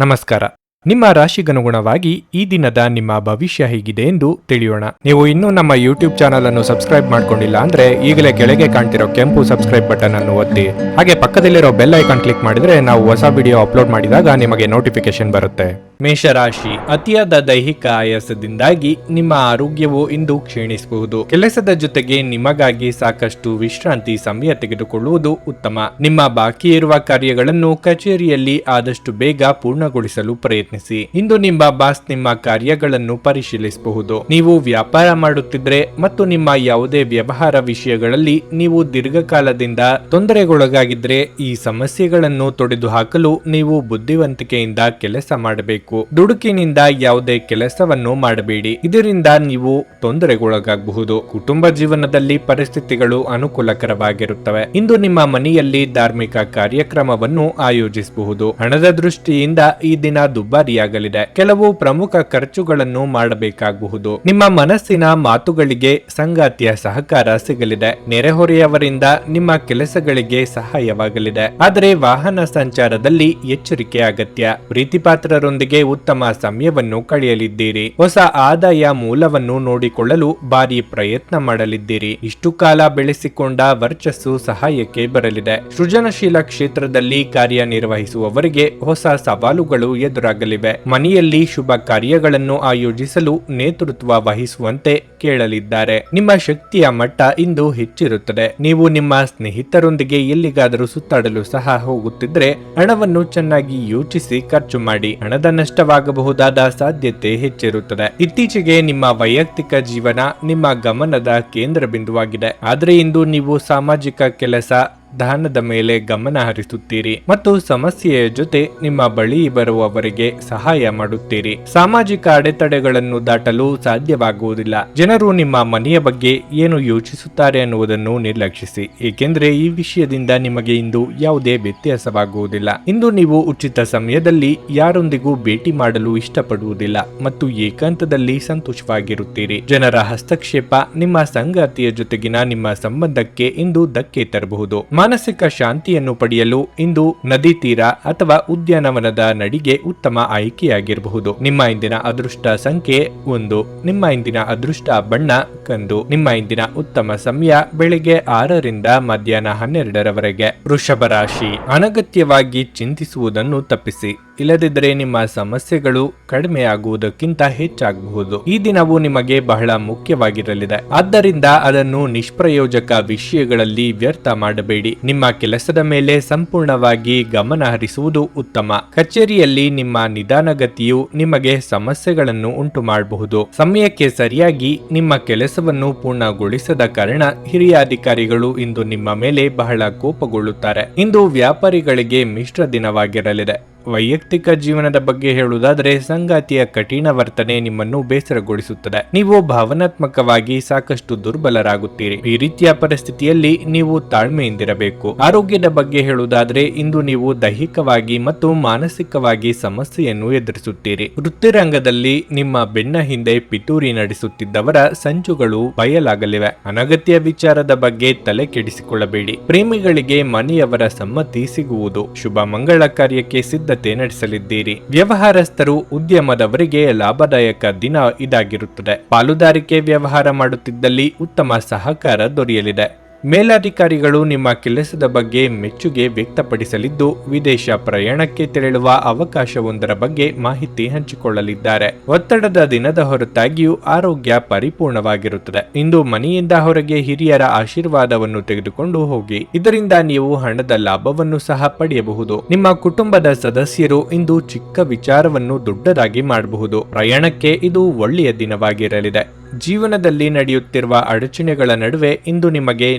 ನಮಸ್ಕಾರ. ನಿಮ್ಮ ರಾಶಿಗನುಗುಣವಾಗಿ ಈ ದಿನದ ನಿಮ್ಮ ಭವಿಷ್ಯ ಹೇಗಿದೆ ಎಂದು ತಿಳಿಯೋಣ. ನೀವು ಇನ್ನೂ ನಮ್ಮ ಯೂಟ್ಯೂಬ್ ಚಾನಲ್ ಅನ್ನು ಸಬ್ಸ್ಕ್ರೈಬ್ ಮಾಡ್ಕೊಂಡಿಲ್ಲ ಅಂದ್ರೆ ಈಗಲೇ ಕೆಳಗೆ ಕಾಣ್ತಿರೋ ಕೆಂಪು ಸಬ್ಸ್ಕ್ರೈಬ್ ಬಟನ್ ಅನ್ನು ಒತ್ತಿ. ಹಾಗೆ ಪಕ್ಕದಲ್ಲಿರೋ ಬೆಲ್ ಐಕಾನ್ ಕ್ಲಿಕ್ ಮಾಡಿದ್ರೆ ನಾವು ಹೊಸ ವಿಡಿಯೋ ಅಪ್ಲೋಡ್ ಮಾಡಿದಾಗ ನಿಮಗೆ ನೋಟಿಫಿಕೇಶನ್ ಬರುತ್ತೆ. ಮೇಷರಾಶಿ, ಅತಿಯಾದ ದೈಹಿಕ ಆಯಾಸದಿಂದಾಗಿ ನಿಮ್ಮ ಆರೋಗ್ಯವು ಇಂದು ಕ್ಷೀಣಿಸಬಹುದು. ಕೆಲಸದ ಜೊತೆಗೆ ನಿಮಗಾಗಿ ಸಾಕಷ್ಟು ವಿಶ್ರಾಂತಿ ಸಮಯ ತೆಗೆದುಕೊಳ್ಳುವುದು ಉತ್ತಮ. ನಿಮ್ಮ ಬಾಕಿ ಇರುವ ಕಾರ್ಯಗಳನ್ನು ಕಚೇರಿಯಲ್ಲಿ ಆದಷ್ಟು ಬೇಗ ಪೂರ್ಣಗೊಳಿಸಲು ಪ್ರಯತ್ನಿಸಿ. ಇಂದು ನಿಮ್ಮ ಬಾಸ್ ನಿಮ್ಮ ಕಾರ್ಯಗಳನ್ನು ಪರಿಶೀಲಿಸಬಹುದು. ನೀವು ವ್ಯಾಪಾರ ಮಾಡುತ್ತಿದ್ರೆ ಮತ್ತು ನಿಮ್ಮ ಯಾವುದೇ ವ್ಯವಹಾರ ವಿಷಯಗಳಲ್ಲಿ ನೀವು ದೀರ್ಘಕಾಲದಿಂದ ತೊಂದರೆಗೊಳಗಾಗಿದ್ರೆ ಈ ಸಮಸ್ಯೆಗಳನ್ನು ತೊಡೆದುಹಾಕಲು ನೀವು ಬುದ್ಧಿವಂತಿಕೆಯಿಂದ ಕೆಲಸ ಮಾಡಬೇಕು. ದುಡುಕಿನಿಂದ ಯಾವುದೇ ಕೆಲಸವನ್ನು ಮಾಡಬೇಡಿ, ಇದರಿಂದ ನೀವು ತೊಂದರೆಗೊಳಗಾಗಬಹುದು. ಕುಟುಂಬ ಜೀವನದಲ್ಲಿ ಪರಿಸ್ಥಿತಿಗಳು ಅನುಕೂಲಕರವಾಗಿರುತ್ತವೆ. ಇಂದು ನಿಮ್ಮ ಮನೆಯಲ್ಲಿ ಧಾರ್ಮಿಕ ಕಾರ್ಯಕ್ರಮವನ್ನು ಆಯೋಜಿಸಬಹುದು. ಹಣದ ದೃಷ್ಟಿಯಿಂದ ಈ ದಿನ ದುಬಾರಿಯಾಗಲಿದೆ. ಕೆಲವು ಪ್ರಮುಖ ಖರ್ಚುಗಳನ್ನು ಮಾಡಬೇಕಾಗಬಹುದು. ನಿಮ್ಮ ಮನಸ್ಸಿನ ಮಾತುಗಳಿಗೆ ಸಂಗಾತಿಯ ಸಹಕಾರ ಸಿಗಲಿದೆ. ನೆರೆಹೊರೆಯವರಿಂದ ನಿಮ್ಮ ಕೆಲಸಗಳಿಗೆ ಸಹಾಯವಾಗಲಿದೆ. ಆದರೆ ವಾಹನ ಸಂಚಾರದಲ್ಲಿ ಎಚ್ಚರಿಕೆ ಅಗತ್ಯ. ಪ್ರೀತಿಪಾತ್ರರೊಂದಿಗೆ ಉತ್ತಮ ಸಮಯವನ್ನು ಕಳೆಯಲಿದ್ದೀರಿ. ಹೊಸ ಆದಾಯ ಮೂಲವನ್ನು ನೋಡಿಕೊಳ್ಳಲು ಭಾರಿ ಪ್ರಯತ್ನ ಮಾಡಲಿದ್ದೀರಿ. ಇಷ್ಟು ಕಾಲ ಬೆಳೆಸಿಕೊಂಡ ವರ್ಚಸ್ಸು ಸಹಾಯಕ್ಕೆ ಬರಲಿದೆ. ಸೃಜನಶೀಲ ಕ್ಷೇತ್ರದಲ್ಲಿ ಕಾರ್ಯನಿರ್ವಹಿಸುವವರಿಗೆ ಹೊಸ ಸವಾಲುಗಳು ಎದುರಾಗಲಿವೆ. ಮನೆಯಲ್ಲಿ ಶುಭ ಕಾರ್ಯಗಳನ್ನು ಆಯೋಜಿಸಲು ನೇತೃತ್ವ ವಹಿಸುವಂತೆ ಕೇಳಲಿದ್ದಾರೆ. ನಿಮ್ಮ ಶಕ್ತಿಯ ಮಟ್ಟ ಇಂದು ಹೆಚ್ಚಿರುತ್ತದೆ. ನೀವು ನಿಮ್ಮ ಸ್ನೇಹಿತರೊಂದಿಗೆ ಎಲ್ಲಿಗಾದರೂ ಸುತ್ತಾಡಲು ಸಹ ಹೋಗುತ್ತಿದ್ರೆ ಹಣವನ್ನು ಚೆನ್ನಾಗಿ ಯೋಚಿಸಿ ಖರ್ಚು ಮಾಡಿ. ಹಣದ ನಷ್ಟವಾಗಬಹುದಾದ ಸಾಧ್ಯತೆ ಹೆಚ್ಚಿರುತ್ತದೆ. ಇತ್ತೀಚೆಗೆ ನಿಮ್ಮ ವೈಯಕ್ತಿಕ ಜೀವನ ನಿಮ್ಮ ಗಮನದ ಕೇಂದ್ರ ಬಿಂದುವಾಗಿದೆ. ಆದರೆ ಇಂದು ನೀವು ಸಾಮಾಜಿಕ ಕೆಲಸ ದಾನದ ಮೇಲೆ ಗಮನ ಹರಿಸುತ್ತೀರಿ ಮತ್ತು ಸಮಸ್ಯೆಯ ಜೊತೆ ನಿಮ್ಮ ಬಳಿ ಬರುವವರಿಗೆ ಸಹಾಯ ಮಾಡುತ್ತೀರಿ. ಸಾಮಾಜಿಕ ಅಡೆತಡೆಗಳನ್ನು ದಾಟಲು ಸಾಧ್ಯವಾಗುವುದಿಲ್ಲ. ಜನರು ನಿಮ್ಮ ಮನೆಯ ಬಗ್ಗೆ ಏನು ಯೋಚಿಸುತ್ತಾರೆ ಅನ್ನುವುದನ್ನು ನಿರ್ಲಕ್ಷಿಸಿ, ಏಕೆಂದರೆ ಈ ವಿಷಯದಿಂದ ನಿಮಗೆ ಇಂದು ಯಾವುದೇ ವ್ಯತ್ಯಾಸವಾಗುವುದಿಲ್ಲ. ಇಂದು ನೀವು ಉಚಿತ ಸಮಯದಲ್ಲಿ ಯಾರೊಂದಿಗೂ ಭೇಟಿ ಮಾಡಲು ಇಷ್ಟಪಡುವುದಿಲ್ಲ ಮತ್ತು ಏಕಾಂತದಲ್ಲಿ ಸಂತೋಷವಾಗಿರುತ್ತೀರಿ. ಜನರ ಹಸ್ತಕ್ಷೇಪ ನಿಮ್ಮ ಸಂಗಾತಿಯ ಜೊತೆಗಿನ ನಿಮ್ಮ ಸಂಬಂಧಕ್ಕೆ ಇಂದು ಧಕ್ಕೆ ತರಬಹುದು. ಮಾನಸಿಕ ಶಾಂತಿಯನ್ನು ಪಡೆಯಲು ಇಂದು ನದಿ ತೀರ ಅಥವಾ ಉದ್ಯಾನವನದ ನಡಿಗೆ ಉತ್ತಮ ಆಯ್ಕೆಯಾಗಿರಬಹುದು. ನಿಮ್ಮ ಇಂದಿನ ಅದೃಷ್ಟ ಸಂಖ್ಯೆ 1. ನಿಮ್ಮ ಇಂದಿನ ಅದೃಷ್ಟ ಬಣ್ಣ ಕಂದು. ನಿಮ್ಮ ಇಂದಿನ ಉತ್ತಮ ಸಮಯ ಬೆಳಿಗ್ಗೆ 6 ರಿಂದ ಮಧ್ಯಾಹ್ನ 12ರವರೆಗೆ. ವೃಷಭ ರಾಶಿ, ಅನಗತ್ಯವಾಗಿ ಚಿಂತಿಸುವುದನ್ನು ತಪ್ಪಿಸಿ. ಇಲ್ಲದಿದ್ದರೆ ನಿಮ್ಮ ಸಮಸ್ಯೆಗಳು ಕಡಿಮೆ ಆಗುವುದಕ್ಕಿಂತ ಹೆಚ್ಚಾಗಬಹುದು. ಈ ದಿನವು ನಿಮಗೆ ಬಹಳ ಮುಖ್ಯವಾಗಿರಲಿದೆ. ಆದ್ದರಿಂದ ಅದನ್ನು ನಿಷ್ಪ್ರಯೋಜಕ ವಿಷಯಗಳಲ್ಲಿ ವ್ಯರ್ಥ ಮಾಡಬೇಡಿ. ನಿಮ್ಮ ಕೆಲಸದ ಮೇಲೆ ಸಂಪೂರ್ಣವಾಗಿ ಗಮನ ಹರಿಸುವುದು ಉತ್ತಮ. ಕಚೇರಿಯಲ್ಲಿ ನಿಮ್ಮ ನಿಧಾನಗತಿಯು ನಿಮಗೆ ಸಮಸ್ಯೆಗಳನ್ನು ಉಂಟು ಮಾಡಬಹುದು. ಸಮಯಕ್ಕೆ ಸರಿಯಾಗಿ ನಿಮ್ಮ ಕೆಲಸವನ್ನು ಪೂರ್ಣಗೊಳಿಸದ ಕಾರಣ ಹಿರಿಯ ಅಧಿಕಾರಿಗಳು ಇಂದು ನಿಮ್ಮ ಮೇಲೆ ಬಹಳ ಕೋಪಗೊಳ್ಳುತ್ತಾರೆ. ಇಂದು ವ್ಯಾಪಾರಿಗಳಿಗೆ ಮಿಶ್ರ ದಿನವಾಗಿರಲಿದೆ. ವೈಯಕ್ತಿಕ ಜೀವನದ ಬಗ್ಗೆ ಹೇಳುವುದಾದರೆ ಸಂಗಾತಿಯ ಕಠಿಣ ವರ್ತನೆ ನಿಮ್ಮನ್ನು ಬೇಸರಗೊಳಿಸುತ್ತದೆ. ನೀವು ಭಾವನಾತ್ಮಕವಾಗಿ ಸಾಕಷ್ಟು ದುರ್ಬಲರಾಗುತ್ತೀರಿ. ಈ ರೀತಿಯ ಪರಿಸ್ಥಿತಿಯಲ್ಲಿ ನೀವು ತಾಳ್ಮೆಯಿಂದಿರಬೇಕು. ಆರೋಗ್ಯದ ಬಗ್ಗೆ ಹೇಳುವುದಾದರೆ ಇಂದು ನೀವು ದೈಹಿಕವಾಗಿ ಮತ್ತು ಮಾನಸಿಕವಾಗಿ ಸಮಸ್ಯೆಯನ್ನು ಎದುರಿಸುತ್ತೀರಿ. ವೃತ್ತಿರಂಗದಲ್ಲಿ ನಿಮ್ಮ ಬೆನ್ನ ಹಿಂದೆ ಪಿತೂರಿ ನಡೆಸುತ್ತಿದ್ದವರ ಸಂಚುಗಳು ಬಯಲಾಗಲಿವೆ. ಅನಗತ್ಯ ವಿಚಾರದ ಬಗ್ಗೆ ತಲೆ ಕೆಡಿಸಿಕೊಳ್ಳಬೇಡಿ. ಪ್ರೇಮಿಗಳಿಗೆ ಮನೆಯವರ ಸಮ್ಮತಿ ಸಿಗುವುದು. ಶುಭ ಮಂಗಳ ಕಾರ್ಯಕ್ಕೆ ಸಿದ್ಧತೆ ನಡೆಸಲಿದ್ದೀರಿ. ವ್ಯವಹಾರಸ್ಥರು ಉದ್ಯಮದವರಿಗೆ ಲಾಭದಾಯಕ ದಿನ ಇದಾಗಿರುತ್ತದೆ. ಪಾಲುದಾರಿಕೆ ವ್ಯವಹಾರ ಮಾಡುತ್ತಿದ್ದಲ್ಲಿ ಉತ್ತಮ ಸಹಕಾರ ದೊರೆಯಲಿದೆ. ಮೇಲಧಿಕಾರಿಗಳು ನಿಮ್ಮ ಕೆಲಸದ ಬಗ್ಗೆ ಮೆಚ್ಚುಗೆ ವ್ಯಕ್ತಪಡಿಸಲಿದ್ದು ವಿದೇಶ ಪ್ರಯಾಣಕ್ಕೆ ತೆರಳುವ ಅವಕಾಶವೊಂದರ ಬಗ್ಗೆ ಮಾಹಿತಿ ಹಂಚಿಕೊಳ್ಳಲಿದ್ದಾರೆ. ಒತ್ತಡದ ದಿನದ ಹೊರತಾಗಿಯೂ ಆರೋಗ್ಯ ಪರಿಪೂರ್ಣವಾಗಿರುತ್ತದೆ. ಇಂದು ಮನೆಯಿಂದ ಹೊರಗೆ ಹಿರಿಯರ ಆಶೀರ್ವಾದವನ್ನು ತೆಗೆದುಕೊಂಡು ಹೋಗಿ, ಇದರಿಂದ ನೀವು ಹಣದ ಲಾಭವನ್ನು ಸಹ ಪಡೆಯಬಹುದು. ನಿಮ್ಮ ಕುಟುಂಬದ ಸದಸ್ಯರು ಇಂದು ಚಿಕ್ಕ ವಿಚಾರವನ್ನು ದೊಡ್ಡದಾಗಿ ಮಾಡಬಹುದು. ಪ್ರಯಾಣಕ್ಕೆ ಇದು ಒಳ್ಳೆಯ ದಿನವಾಗಿರಲಿದೆ. ಜೀವನದಲ್ಲಿ ನಡೆಯುತ್ತಿರುವ ಅಡಚಣೆಗಳ ನಡುವೆ ಇಂದು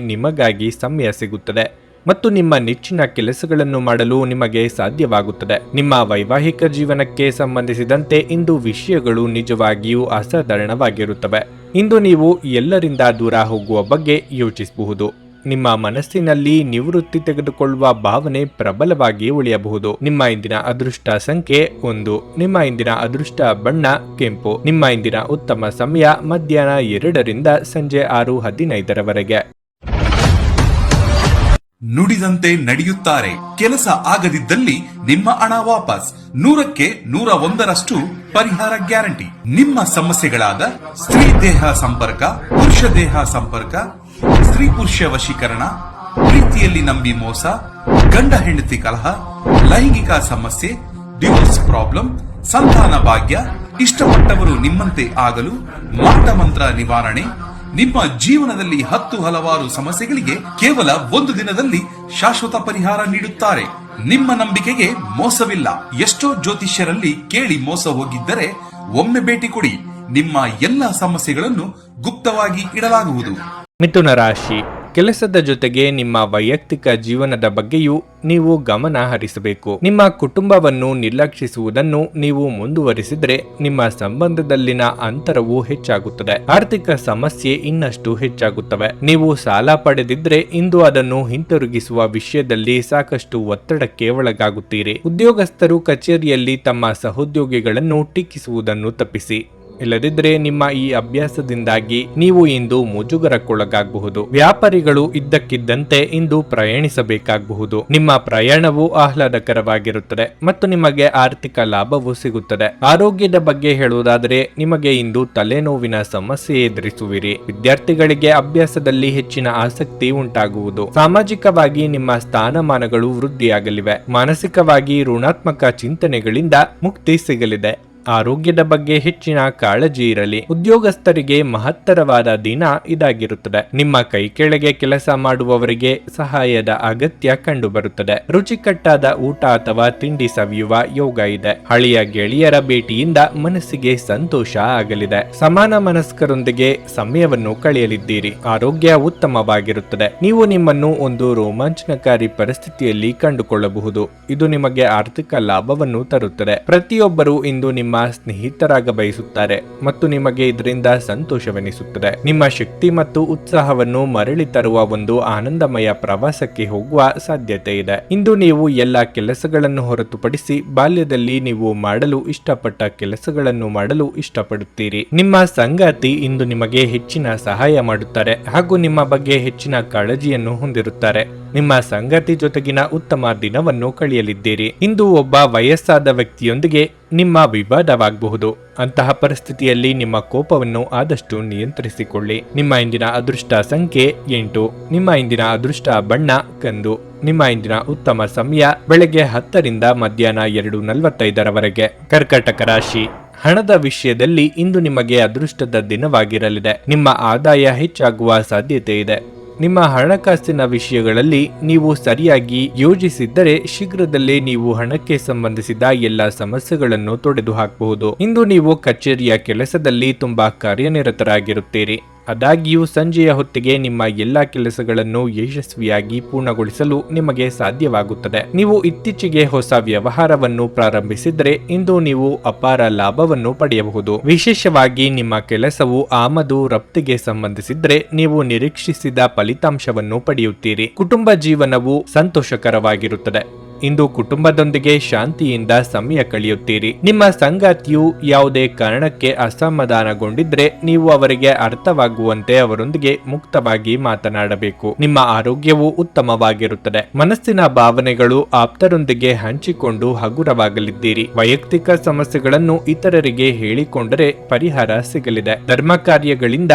ನಿಮಗಾಗಿ ಸಮಯ ಸಿಗುತ್ತದೆ ಮತ್ತು ನಿಮ್ಮ ನೆಚ್ಚಿನ ಕೆಲಸಗಳನ್ನು ಮಾಡಲು ನಿಮಗೆ ಸಾಧ್ಯವಾಗುತ್ತದೆ. ನಿಮ್ಮ ವೈವಾಹಿಕ ಜೀವನಕ್ಕೆ ಸಂಬಂಧಿಸಿದಂತೆ ಇಂದು ವಿಷಯಗಳು ನಿಜವಾಗಿಯೂ ಅಸಾಧಾರಣವಾಗಿರುತ್ತವೆ. ಇಂದು ನೀವು ಎಲ್ಲರಿಂದ ದೂರ ಹೋಗುವ ಬಗ್ಗೆ ಯೋಚಿಸಬಹುದು. ನಿಮ್ಮ ಮನಸ್ಸಿನಲ್ಲಿ ನಿವೃತ್ತಿ ತೆಗೆದುಕೊಳ್ಳುವ ಭಾವನೆ ಪ್ರಬಲವಾಗಿ ಉಳಿಯಬಹುದು. ನಿಮ್ಮ ಇಂದಿನ ಅದೃಷ್ಟ ಸಂಖ್ಯೆ 1. ನಿಮ್ಮ ಇಂದಿನ ಅದೃಷ್ಟ ಬಣ್ಣ ಕೆಂಪು. ನಿಮ್ಮ ಇಂದಿನ ಉತ್ತಮ ಸಮಯ ಮಧ್ಯಾಹ್ನ 2 ರಿಂದ ಸಂಜೆ 6:15ರವರೆಗೆ. ನುಡಿದಂತೆ ನಡೆಯುತ್ತಾರೆ. ಕೆಲಸ ಆಗದಿದ್ದಲ್ಲಿ ನಿಮ್ಮ ಹಣ ವಾಪಸ್. 100ಕ್ಕೆ 101ರಷ್ಟು ಪರಿಹಾರ ಗ್ಯಾರಂಟಿ. ನಿಮ್ಮ ಸಮಸ್ಯೆಗಳಾದ ಸ್ತ್ರೀ ದೇಹ ಸಂಪರ್ಕ, ಪುರುಷ ದೇಹ ಸಂಪರ್ಕ, ಸ್ತ್ರೀ ಪುರುಷ ವಶೀಕರಣ, ಪ್ರೀತಿಯಲ್ಲಿ ನಂಬಿ ಮೋಸ, ಗಂಡ ಹೆಂಡತಿ ಕಲಹ, ಲೈಂಗಿಕ ಸಮಸ್ಯೆ, ಡಿವೋರ್ಸ್ ಪ್ರಾಬ್ಲಮ್, ಸಂತಾನ ಭಾಗ್ಯ, ಇಷ್ಟಪಟ್ಟವರು ನಿಮ್ಮಂತೆ ಆಗಲು ಮಾಟ ಮಂತ್ರ ನಿವಾರಣೆ, ನಿಮ್ಮ ಜೀವನದಲ್ಲಿ 10 ಹಲವಾರು ಸಮಸ್ಯೆಗಳಿಗೆ ಕೇವಲ 1 ದಿನದಲ್ಲಿ ಶಾಶ್ವತ ಪರಿಹಾರ ನೀಡುತ್ತಾರೆ. ನಿಮ್ಮ ನಂಬಿಕೆಗೆ ಮೋಸವಿಲ್ಲ. ಎಷ್ಟೋ ಜ್ಯೋತಿಷ್ಯರಲ್ಲಿ ಕೇಳಿ ಮೋಸ ಹೋಗಿದ್ದರೆ ಒಮ್ಮೆ ಭೇಟಿ ಕೊಡಿ. ನಿಮ್ಮ ಎಲ್ಲ ಸಮಸ್ಯೆಗಳನ್ನು ಗುಪ್ತವಾಗಿ ಇಡಲಾಗುವುದು. ಮಿಥುನ ರಾಶಿ, ಕೆಲಸದ ಜೊತೆಗೆ ನಿಮ್ಮ ವೈಯಕ್ತಿಕ ಜೀವನದ ಬಗ್ಗೆಯೂ ನೀವು ಗಮನ ಹರಿಸಬೇಕು. ನಿಮ್ಮ ಕುಟುಂಬವನ್ನು ನಿರ್ಲಕ್ಷಿಸುವುದನ್ನು ನೀವು ಮುಂದುವರಿಸಿದ್ರೆ ನಿಮ್ಮ ಸಂಬಂಧದಲ್ಲಿನ ಅಂತರವು ಹೆಚ್ಚಾಗುತ್ತದೆ. ಆರ್ಥಿಕ ಸಮಸ್ಯೆ ಇನ್ನಷ್ಟು ಹೆಚ್ಚಾಗುತ್ತವೆ. ನೀವು ಸಾಲ ಪಡೆದಿದ್ರೆ ಇಂದು ಅದನ್ನು ಹಿಂತಿರುಗಿಸುವ ವಿಷಯದಲ್ಲಿ ಸಾಕಷ್ಟು ಒತ್ತಡಕ್ಕೆ ಒಳಗಾಗುತ್ತೀರಿ. ಉದ್ಯೋಗಸ್ಥರು ಕಚೇರಿಯಲ್ಲಿ ತಮ್ಮ ಸಹೋದ್ಯೋಗಿಗಳನ್ನು ಟೀಕಿಸುವುದನ್ನು ತಪ್ಪಿಸಿ. ಇಲ್ಲದಿದ್ದರೆ ನಿಮ್ಮ ಈ ಅಭ್ಯಾಸದಿಂದಾಗಿ ನೀವು ಇಂದು ಮುಜುಗರಕ್ಕೊಳಗಾಗಬಹುದು. ವ್ಯಾಪಾರಿಗಳು ಇದ್ದಕ್ಕಿದ್ದಂತೆ ಇಂದು ಪ್ರಯಾಣಿಸಬೇಕಾಗಬಹುದು. ನಿಮ್ಮ ಪ್ರಯಾಣವು ಆಹ್ಲಾದಕರವಾಗಿರುತ್ತದೆ ಮತ್ತು ನಿಮಗೆ ಆರ್ಥಿಕ ಲಾಭವೂ ಸಿಗುತ್ತದೆ. ಆರೋಗ್ಯದ ಬಗ್ಗೆ ಹೇಳುವುದಾದರೆ ನಿಮಗೆ ಇಂದು ತಲೆನೋವಿನ ಸಮಸ್ಯೆ ಎದುರಿಸುವಿರಿ. ವಿದ್ಯಾರ್ಥಿಗಳಿಗೆ ಅಭ್ಯಾಸದಲ್ಲಿ ಹೆಚ್ಚಿನ ಆಸಕ್ತಿ ಉಂಟಾಗುವುದು. ಸಾಮಾಜಿಕವಾಗಿ ನಿಮ್ಮ ಸ್ಥಾನಮಾನಗಳು ವೃದ್ಧಿಯಾಗಲಿವೆ. ಮಾನಸಿಕವಾಗಿ ಋಣಾತ್ಮಕ ಚಿಂತನೆಗಳಿಂದ ಮುಕ್ತಿ ಸಿಗಲಿದೆ. ಆರೋಗ್ಯದ ಬಗ್ಗೆ ಹೆಚ್ಚಿನ ಕಾಳಜಿ ಇರಲಿ. ಉದ್ಯೋಗಸ್ಥರಿಗೆ ಮಹತ್ತರವಾದ ದಿನ ಇದಾಗಿರುತ್ತದೆ. ನಿಮ್ಮ ಕೈ ಕೆಳಗೆ ಕೆಲಸ ಮಾಡುವವರಿಗೆ ಸಹಾಯದ ಅಗತ್ಯ ಕಂಡುಬರುತ್ತದೆ. ರುಚಿಕಟ್ಟಾದ ಊಟ ಅಥವಾ ತಿಂಡಿ ಸವಿಯುವ ಯೋಗ ಇದೆ. ಹಳೆಯ ಗೆಳೆಯರ ಭೇಟಿಯಿಂದ ಮನಸ್ಸಿಗೆ ಸಂತೋಷ ಆಗಲಿದೆ. ಸಮಾನ ಮನಸ್ಕರೊಂದಿಗೆ ಸಮಯವನ್ನು ಕಳೆಯಲಿದ್ದೀರಿ. ಆರೋಗ್ಯ ಉತ್ತಮವಾಗಿರುತ್ತದೆ. ನೀವು ನಿಮ್ಮನ್ನು ಒಂದು ರೋಮಾಂಚನಕಾರಿ ಪರಿಸ್ಥಿತಿಯಲ್ಲಿ ಕಂಡುಕೊಳ್ಳಬಹುದು. ಇದು ನಿಮಗೆ ಆರ್ಥಿಕ ಲಾಭವನ್ನು ತರುತ್ತದೆ. ಪ್ರತಿಯೊಬ್ಬರು ಇಂದು ನಿಮ್ಮ ಸ್ನೇಹಿತರಾಗ ಬಯಸುತ್ತಾರೆ ಮತ್ತು ನಿಮಗೆ ಇದರಿಂದ ಸಂತೋಷವೆನಿಸುತ್ತದೆ. ನಿಮ್ಮ ಶಕ್ತಿ ಮತ್ತು ಉತ್ಸಾಹವನ್ನು ಮರಳಿ ತರುವ ಒಂದು ಆನಂದಮಯ ಪ್ರವಾಸಕ್ಕೆ ಹೋಗುವ ಸಾಧ್ಯತೆ ಇದೆ. ಇಂದು ನೀವು ಎಲ್ಲ ಕೆಲಸಗಳನ್ನು ಹೊರತುಪಡಿಸಿ ಬಾಲ್ಯದಲ್ಲಿ ನೀವು ಮಾಡಲು ಇಷ್ಟಪಟ್ಟ ಕೆಲಸಗಳನ್ನು ಮಾಡಲು ಇಷ್ಟಪಡುತ್ತೀರಿ. ನಿಮ್ಮ ಸಂಗಾತಿ ಇಂದು ನಿಮಗೆ ಹೆಚ್ಚಿನ ಸಹಾಯ ಮಾಡುತ್ತಾರೆ ಹಾಗೂ ನಿಮ್ಮ ಬಗ್ಗೆ ಹೆಚ್ಚಿನ ಕಾಳಜಿಯನ್ನು ಹೊಂದಿರುತ್ತಾರೆ. ನಿಮ್ಮ ಸಂಗಾತಿ ಜೊತೆಗಿನ ಉತ್ತಮ ದಿನವನ್ನು ಕಳೆಯಲಿದ್ದೀರಿ. ಇಂದು ಒಬ್ಬ ವಯಸ್ಸಾದ ವ್ಯಕ್ತಿಯೊಂದಿಗೆ ನಿಮ್ಮ ವಿವಾದವಾಗಬಹುದು. ಅಂತಹ ಪರಿಸ್ಥಿತಿಯಲ್ಲಿ ನಿಮ್ಮ ಕೋಪವನ್ನು ಆದಷ್ಟು ನಿಯಂತ್ರಿಸಿಕೊಳ್ಳಿ. ನಿಮ್ಮ ಇಂದಿನ ಅದೃಷ್ಟ ಸಂಖ್ಯೆ 8. ನಿಮ್ಮ ಇಂದಿನ ಅದೃಷ್ಟ ಬಣ್ಣ ಕಂದು. ನಿಮ್ಮ ಇಂದಿನ ಉತ್ತಮ ಸಮಯ ಬೆಳಗ್ಗೆ 10ರಿಂದ ಮಧ್ಯಾಹ್ನ 2:45ರವರೆಗೆ. ಕರ್ಕಾಟಕ ರಾಶಿ, ಹಣದ ವಿಷಯದಲ್ಲಿ ಇಂದು ನಿಮಗೆ ಅದೃಷ್ಟದ ದಿನವಾಗಿರಲಿದೆ. ನಿಮ್ಮ ಆದಾಯ ಹೆಚ್ಚಾಗುವ ಸಾಧ್ಯತೆ ಇದೆ. ನಿಮ್ಮ ಹಣಕಾಸಿನ ವಿಷಯಗಳಲ್ಲಿ ನೀವು ಸರಿಯಾಗಿ ಯೋಜಿಸಿದ್ದರೆ ಶೀಘ್ರದಲ್ಲೇ ನೀವು ಹಣಕ್ಕೆ ಸಂಬಂಧಿಸಿದ ಎಲ್ಲ ಸಮಸ್ಯೆಗಳನ್ನು ತೊಡೆದು ಹಾಕಬಹುದು. ಇಂದು ನೀವು ಕಚೇರಿಯ ಕೆಲಸದಲ್ಲಿ ತುಂಬಾ ಕಾರ್ಯನಿರತರಾಗಿರುತ್ತೀರಿ. ಆದಾಗ್ಯೂ ಸಂಜೆಯ ಹೊತ್ತಿಗೆ ನಿಮ್ಮ ಎಲ್ಲಾ ಕೆಲಸಗಳನ್ನು ಯಶಸ್ವಿಯಾಗಿ ಪೂರ್ಣಗೊಳಿಸಲು ನಿಮಗೆ ಸಾಧ್ಯವಾಗುತ್ತದೆ. ನೀವು ಇತ್ತೀಚೆಗೆ ಹೊಸ ವ್ಯವಹಾರವನ್ನು ಪ್ರಾರಂಭಿಸಿದ್ರೆ ಇಂದು ನೀವು ಅಪಾರ ಲಾಭವನ್ನು ಪಡೆಯಬಹುದು. ವಿಶೇಷವಾಗಿ ನಿಮ್ಮ ಕೆಲಸವು ಆಮದು ರಫ್ತಿಗೆ ಸಂಬಂಧಿಸಿದ್ರೆ ನೀವು ನಿರೀಕ್ಷಿಸಿದ ಫಲಿತಾಂಶವನ್ನು ಪಡೆಯುತ್ತೀರಿ. ಕುಟುಂಬ ಜೀವನವು ಸಂತೋಷಕರವಾಗಿರುತ್ತದೆ. ಇಂದು ಕುಟುಂಬದೊಂದಿಗೆ ಶಾಂತಿಯಿಂದ ಸಮಯ ಕಳೆಯುತ್ತೀರಿ. ನಿಮ್ಮ ಸಂಗಾತಿಯು ಯಾವುದೇ ಕಾರಣಕ್ಕೆ ಅಸಮಾಧಾನಗೊಂಡಿದ್ರೆ ನೀವು ಅವರಿಗೆ ಅರ್ಥವಾಗುವಂತೆ ಅವರೊಂದಿಗೆ ಮುಕ್ತವಾಗಿ ಮಾತನಾಡಬೇಕು. ನಿಮ್ಮ ಆರೋಗ್ಯವು ಉತ್ತಮವಾಗಿರುತ್ತದೆ. ಮನಸ್ಸಿನ ಭಾವನೆಗಳು ಆಪ್ತರೊಂದಿಗೆ ಹಂಚಿಕೊಂಡು ಹಗುರವಾಗಲಿದ್ದೀರಿ. ವೈಯಕ್ತಿಕ ಸಮಸ್ಯೆಗಳನ್ನು ಇತರರಿಗೆ ಹೇಳಿಕೊಂಡರೆ ಪರಿಹಾರ ಸಿಗಲಿದೆ. ಧರ್ಮ ಕಾರ್ಯಗಳಿಂದ